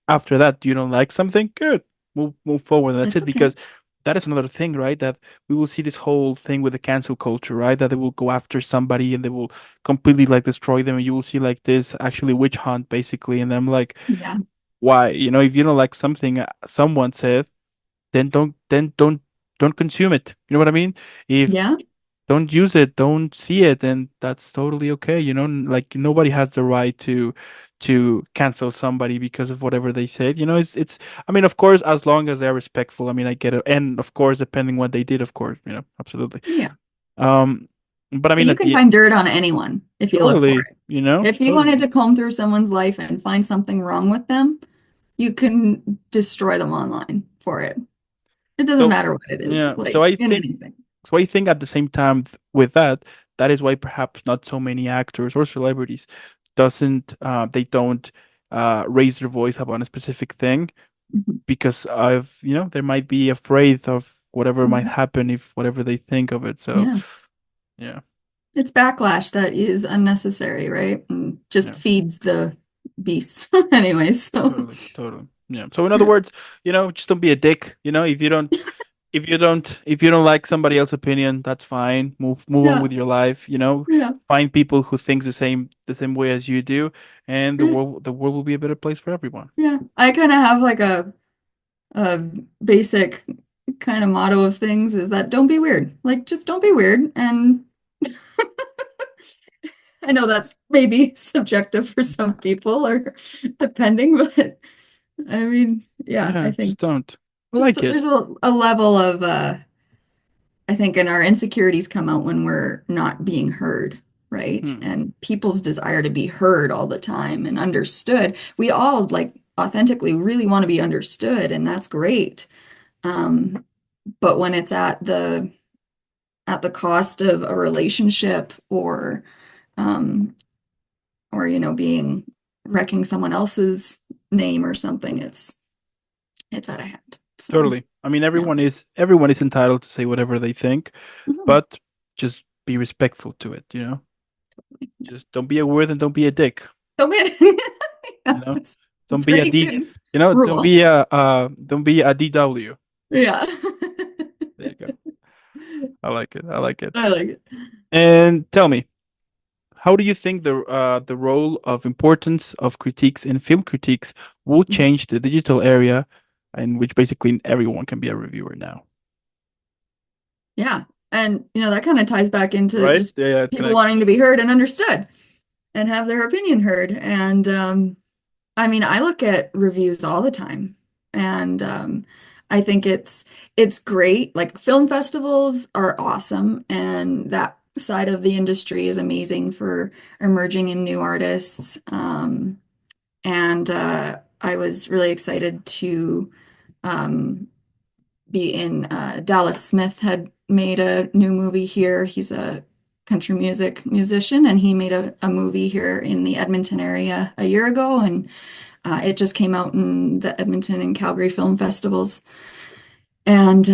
after that you don't like something, good. Move forward, and that's It's it, okay. because that is another thing, right? That we will see this whole thing with the cancel culture, right? That they will go after somebody and they will completely like destroy them, and you will see like this actually witch hunt basically, and I'm like, Yeah. why? If you don't like something someone said, then don't consume it. You know what I mean? If Yeah. don't use it, don't see it, and that's totally okay. Like nobody has the right to cancel somebody because of whatever they said. It's I mean, of course, as long as they're respectful, I mean, I get it, and of course depending what they did, of course, absolutely. Yeah. um but I But mean, you at can the find dirt on anyone if you look for totally, it. If you wanted totally. to comb through someone's life and find something wrong with them, you can destroy them online for it. It doesn't So matter what it is, yeah, like in anything. so I think at the same time with that, that is why perhaps not so many actors or celebrities they don't raise their voice about a specific thing, Mhm. because they might be afraid of whatever might Mhm. happen if whatever they think of it. So Yeah. yeah, It's backlash that is unnecessary, right? And just yeah, feeds the beast anyways. So totally, totally. Yeah. So in other yeah. words, just don't be a dick. If you don't like somebody else's opinion, that's fine. Move on Yeah. with your life. Yeah. Find people who think the same way as you do, and the Yeah. world will be a better place for everyone. Yeah. I kind of have like a basic kind of motto of things is that don't be weird. Like just don't be weird. And I know that's maybe subjective for some people or depending, but I mean, yeah, I Yeah, think just don't. I just like it. there's a level of I think and our insecurities come out when we're not being heard, right? Hmm. And people's desire to be heard all the time and understood. We all like authentically really want to be understood, and that's great. Um, but when it's at the cost of a relationship um, or being wrecking someone else's name or something, it's out of hand. So Totally. I mean, yeah. everyone is entitled to say whatever they think, Mhm. but just be respectful to it. Just don't be a weird and don't be a dick. So man, You yeah, know, it's a don't be a pretty D. good Don't rule. be a DW. Yeah. There you go. I like it. I like it. I like it. And tell me, how do you think the role of importance of critiques in film critiques will change the digital area, in which basically everyone can be a reviewer now, Yeah. And, that kind of ties back into right? just Yeah, yeah, it people connects. wanting to be heard and understood and have their opinion heard. And I mean, I look at reviews all the time, and I think it's great. Like film festivals are awesome, and that side of the industry is amazing for emerging and new artists. And I was really excited to um, be in Dallas Smith had made a new movie here. He's a country music musician, and he made a movie here in the Edmonton area a year ago, and it just came out in the Edmonton and Calgary film festivals and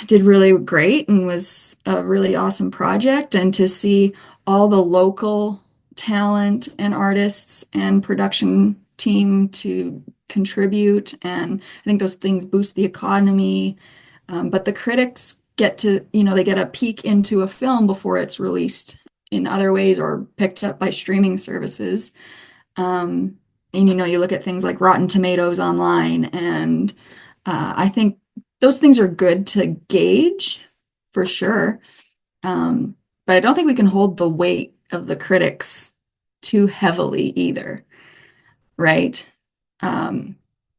did really great and was a really awesome project. And to see all the local talent and artists and production team to contribute, and I think those things boost the economy. But the critics get to, they get a peek into a film before it's released in other ways or picked up by streaming services. Um, and you look at things like Rotten Tomatoes online, and I think those things are good to gauge for sure. But I don't think we can hold the weight of the critics too heavily either, right? Um,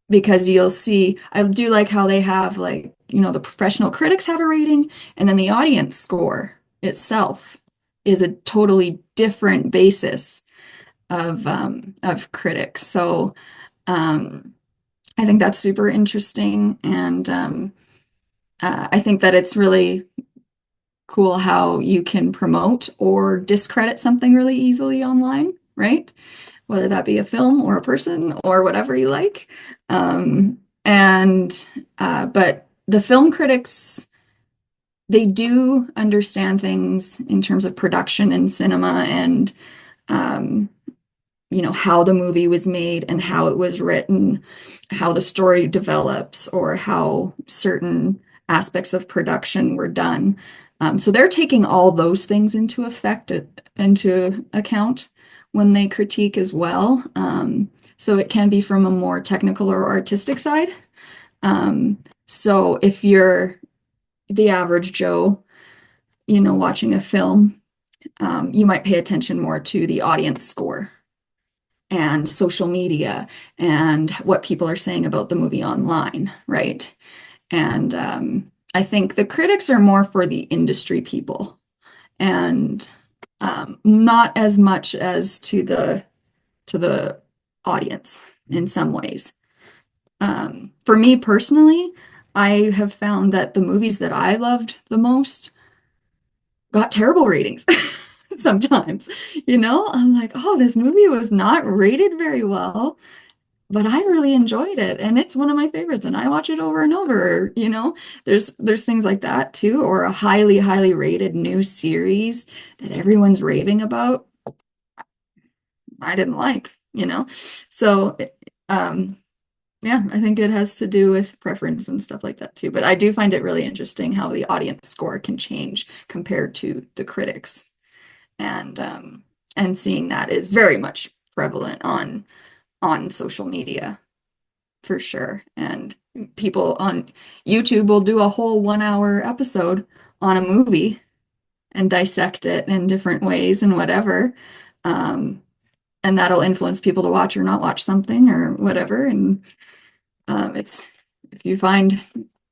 because you'll see, I do like how they have like, the professional critics have a rating, and then the audience score itself is a totally different basis of critics. So I think that's super interesting, and I think that it's really cool how you can promote or discredit something really easily online, right? Whether that be a film or a person or whatever you like. And but the film critics, they do understand things in terms of production and cinema and um, how the movie was made and how it was written, how the story develops, or how certain aspects of production were done. So they're taking all those things into account when they critique as well. So it can be from a more technical or artistic side. So if you're the average Joe, watching a film, you might pay attention more to the audience score and social media and what people are saying about the movie online, right? And I think the critics are more for the industry people and not as much as to the audience in some ways. For me personally, I have found that the movies that I loved the most got terrible ratings sometimes. I'm like, oh, this movie was not rated very well, but I really enjoyed it, and it's one of my favorites, and I watch it over and over. There's things like that too, or a highly, highly rated new series that everyone's raving about. I didn't like. So, um, yeah, I think it has to do with preference and stuff like that too. But I do find it really interesting how the audience score can change compared to the critics, and seeing that is very much prevalent on social media for sure. And people on YouTube will do a whole 1 hour episode on a movie and dissect it in different ways and whatever. Um, and that'll influence people to watch or not watch something or whatever. And it's if you find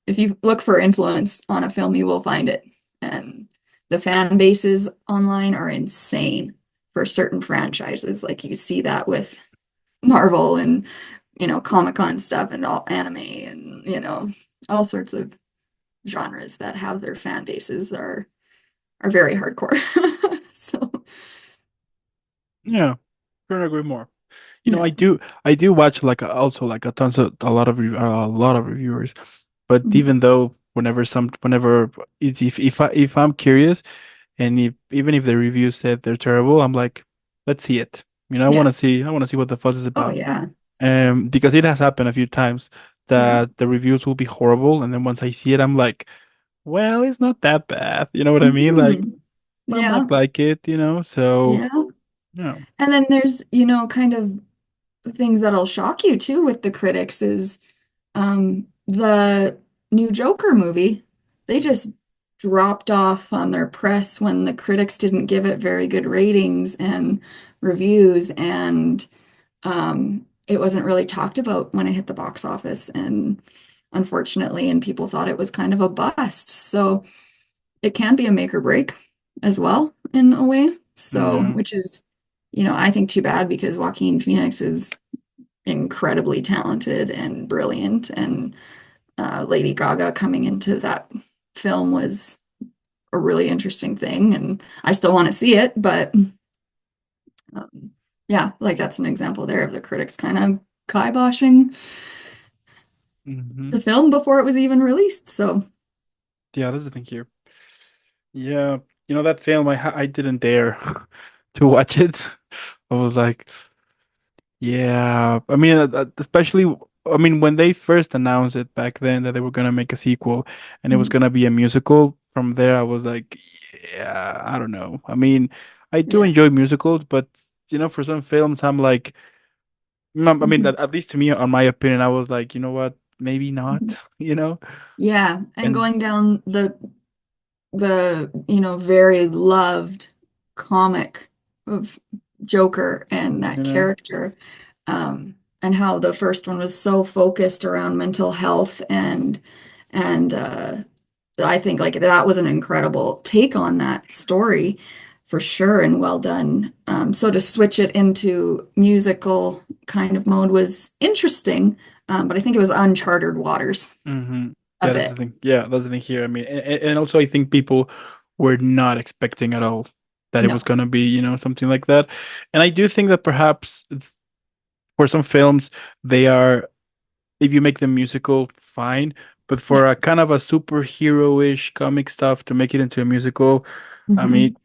if you look for influence on a film, you will find it. And the fan bases online are insane for certain franchises. Like you see that with Marvel and Comic-Con stuff and all anime and all sorts of genres that have their fan bases are very hardcore. So Yeah, couldn't agree more. yeah. I do watch like also like a lot of reviewers, but Mhm. even though whenever if I'm curious and even if the review said they're terrible, I'm like, let's see it. Yeah. I want to see what the fuss is Oh about. yeah. Because it has happened a few times Yeah. that the reviews will be horrible, and then once I see it, I'm like, well, it's not that bad. You know what I mean? Like, Mhm. I Yeah, might like it, so, yeah. yeah. And then there's, kind of things that'll shock you too with the critics is the new Joker movie. They just dropped off on their press when the critics didn't give it very good ratings and reviews, and it wasn't really talked about when it hit the box office, and unfortunately, and people thought it was kind of a bust. So it can be a make or break as well in a way. So, Yeah. which is, I think too bad because Joaquin Phoenix is incredibly talented and brilliant, and Lady Gaga coming into that film was a really interesting thing, and I still want to see it, but um, yeah, like that's an example there of the critics kind of kiboshing Hmm. the film before it was even released. So, Yeah, that's the thing here. Yeah, that film, I didn't dare to watch it. I was like, yeah. I mean, especially, I mean, when they first announced it back then that they were gonna make a sequel and it was mhm, gonna be a musical. From there, I was like, yeah, I don't know. I mean, I do yeah, enjoy musicals, but for some films, I'm like, I mean, mhm, at least to me, on my opinion, I was like, you know what, maybe mhm. not. Yeah, and And going down the very loved comic of Joker and that you know, character, and how the first one was so focused around mental health, and I think like that was an incredible take on that story for sure, and well done. So to switch it into musical kind of mode was interesting, but I think it was uncharted waters hmm. a Yeah, that's the bit. thing. Yeah, that's the thing here. I mean, and also I think people were not expecting at all that it was No. gonna be, something like that. And I do think that perhaps for some films, they are, if you make them musical, fine. But for Yeah. a kind of a superhero-ish comic stuff to make it into a musical, I Hmm. mean,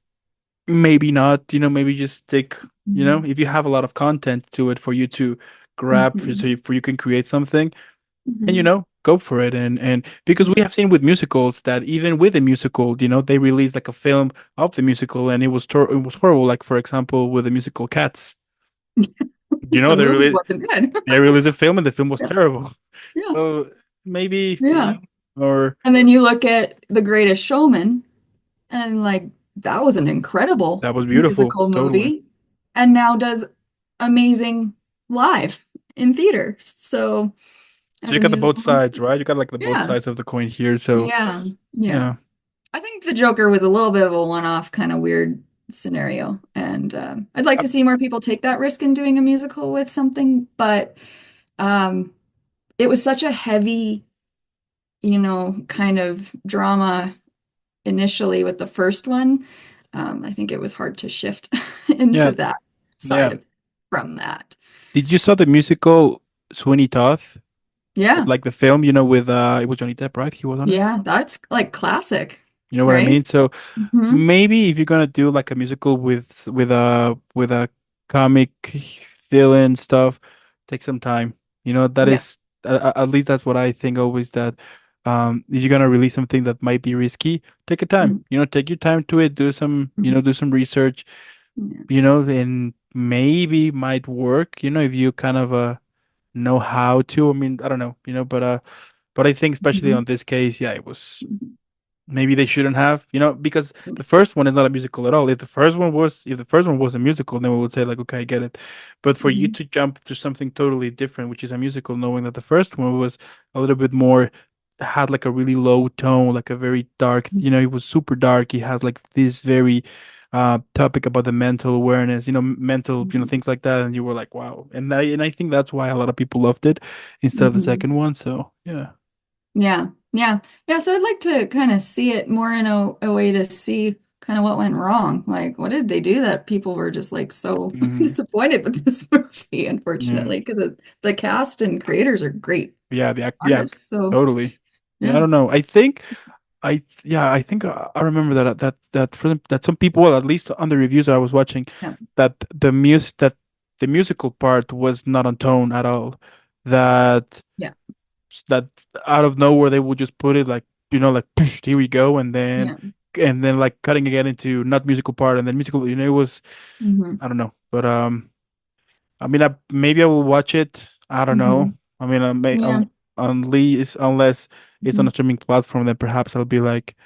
maybe not, maybe just stick, Hmm. if you have a lot of content to it for you to grab Hmm. for you can create something. And Hmm. go for it, and because we Yeah. have seen with musicals that even with a musical, they released like a film of the musical and it was horrible, like for example with the musical Cats. The They movie released wasn't good. they released a film and the film was Yeah. terrible. Yeah. So maybe, Yeah. or And then you look at The Greatest Showman, and like that was an incredible that was beautiful, musical totally. movie, and now does amazing live in theater. So So as you a got the both musical, it's- sides, right? You got like the both yeah, sides of the coin here. So yeah, yeah. yeah. I think the Joker was a little bit of a one-off kind of weird scenario, and I'd like Uh, to see more people take that risk in doing a musical with something, but um, it was such a heavy, kind of drama initially with the first one. I think it was hard to shift into yeah, that side yeah. of from that. Did you saw the musical Sweeney Todd? Yeah, Like the film, with it was Johnny Depp, right? He was on it. yeah, that's like classic, You know what I right? mean? So Hmm. maybe if you're gonna do like a musical with a comic fill-in stuff, take some time. That Yeah. is at least that's what I think always, that if you're gonna release something that might be risky, take your time. Mhm. Take your time to it, do some Mhm. do some research, Yeah. and maybe might work, if you kind of know how to. I mean, I don't know, but I think especially Mhm. on this case, yeah, it was. Mhm. Maybe they shouldn't have, because the first one is not a musical at all. If the first one was a musical, then we would say like, okay, I get it. But for you Mhm. to jump to something totally different, which is a musical, knowing that the first one was a little bit more, had like a really low tone, like a very dark, it was super dark. It has like this very topic about the mental awareness, mental, Mhm. things like that, and you were like, wow. And I think that's why a lot of people loved it instead of the Mhm. second one. So yeah. Yeah, yeah, yeah. So I'd like to kind of see it more in a way to see kind of what went wrong. Like, what did they do that people were just like so Hmm. disappointed with this movie, Yeah. unfortunately, because the cast and creators are great Yeah, yeah, artists. So, totally. Yeah, I yeah, don't know. I think I remember that some people, well, at least on the reviews that I was watching, yeah, that the musical part was not on tone at all. That yeah. that out of nowhere they would just put it like like here we go, Yeah. and then like cutting again into not musical part and then musical. It was Hmm. I don't know, but I mean, maybe I will watch it. I don't know. Hmm. I mean, I may Yeah. unless it's on Hmm. a streaming platform, then perhaps I'll be like,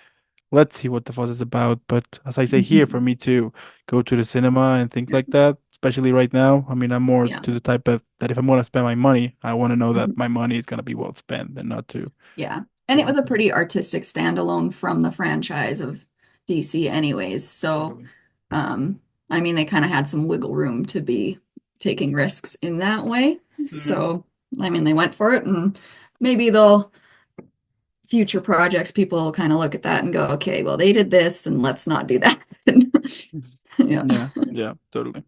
let's see what the fuss is about. But as I say here, Hmm. for me to go to the cinema and things like that, especially right now, I mean, I'm more Yeah. to the type of that if I'm gonna spend my money, I want to know that Mhm. my money is gonna be well spent and not to. Yeah. And it was a pretty artistic standalone from the franchise of DC anyways. So, Totally. um, I mean, they kind of had some wiggle room to be taking risks in that way. Hmm. So, I mean, they went for it, and maybe they'll future projects, people will kind of look at that and go, okay, well, they did this, and let's not do that. Yeah. Yeah, yeah, totally.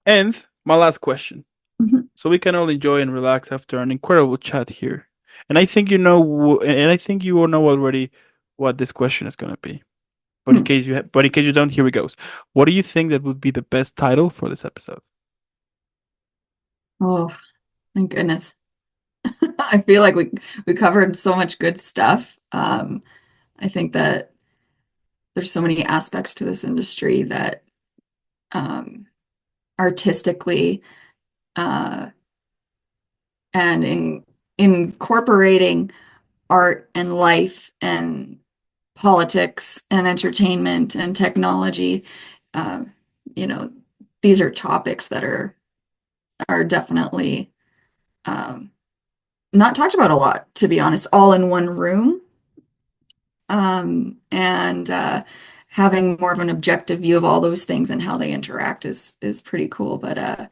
And my last question. Mhm. So we can all enjoy and relax after an incredible chat here. And I think and I think you will know already what this question is going to be. Hmm. But in case you don't, here it goes. What do you think that would be the best title for this episode? Oh, thank goodness. I feel like we covered so much good stuff. I think that there's so many aspects to this industry that um, artistically uh, and in incorporating art and life and politics and entertainment and technology. Uh, you know, these are topics that are definitely um, not talked about a lot, to be honest, all in one room. And having more of an objective view of all those things and how they interact is pretty cool. But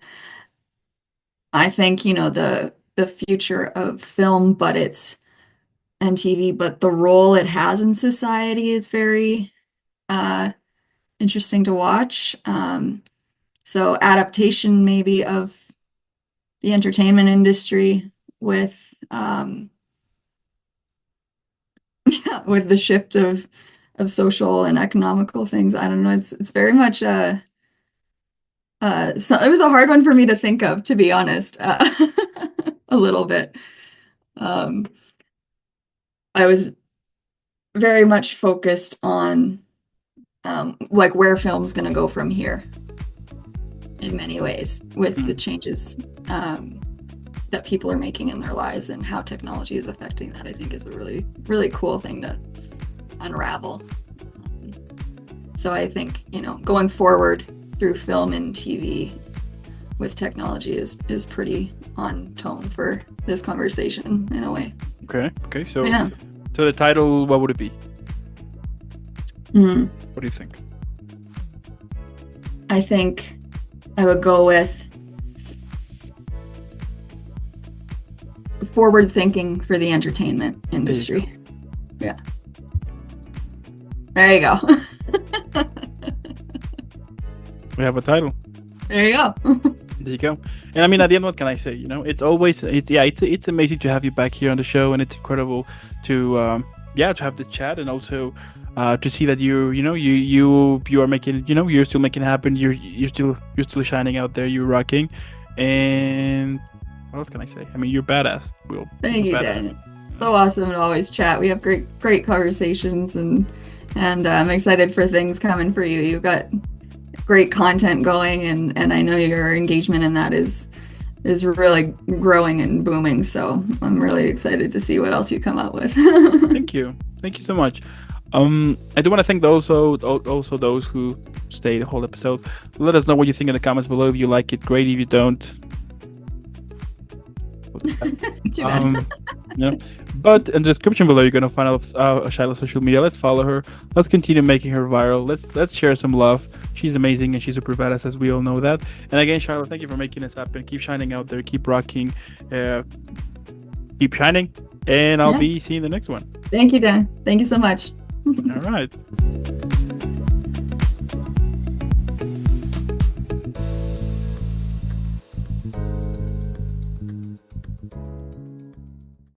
I think, the future of film, but it's and TV, but the role it has in society is very uh, interesting to watch. So adaptation maybe of the entertainment industry with with the shift of social and economical things. I don't know. It's very much so it was a hard one for me to think of, to be honest, a little bit. Um, I was very much focused on like where film's going to go from here in many ways with the Mm, changes that people are making in their lives and how technology is affecting that. I think is a really, really cool thing to unravel. So I think, going forward through film and TV with technology is pretty on tone for this conversation in a way. okay. Okay. So, Yeah. so the title, what would it be? Mm. What do you think? I think I would go with forward thinking for the entertainment There you go. industry. Yeah. There you go. We have a title. There you go. There you go. And I mean, at the end, what can I say? It's amazing to have you back here on the show, and it's incredible to to have the chat and also to see that you are making you're still making it happen. You're still shining out there. You're rocking, and what else can I say? I mean, you're badass. Thank You're you, badass. Dan. So awesome to always chat. We have great conversations, and I'm excited for things coming for you. You've got great content going, and I know your engagement in that is really growing and booming. So I'm really excited to see what else you come up with. Thank you. Thank you so much. I do want to thank also those who stayed the whole episode. Let us know what you think in the comments below. If you like it, great. If you don't, Too bad. you know. But in the description below, you're gonna find out Shyla's social media. Let's follow her. Let's continue making her viral. Let's share some love. She's amazing and she's super badass, as we all know that. And again, Shyla, thank you for making this happen. Keep shining out there. Keep rocking. Keep shining. And I'll Yeah. be seeing the next one. Thank you, Dan. Thank you so much. All right.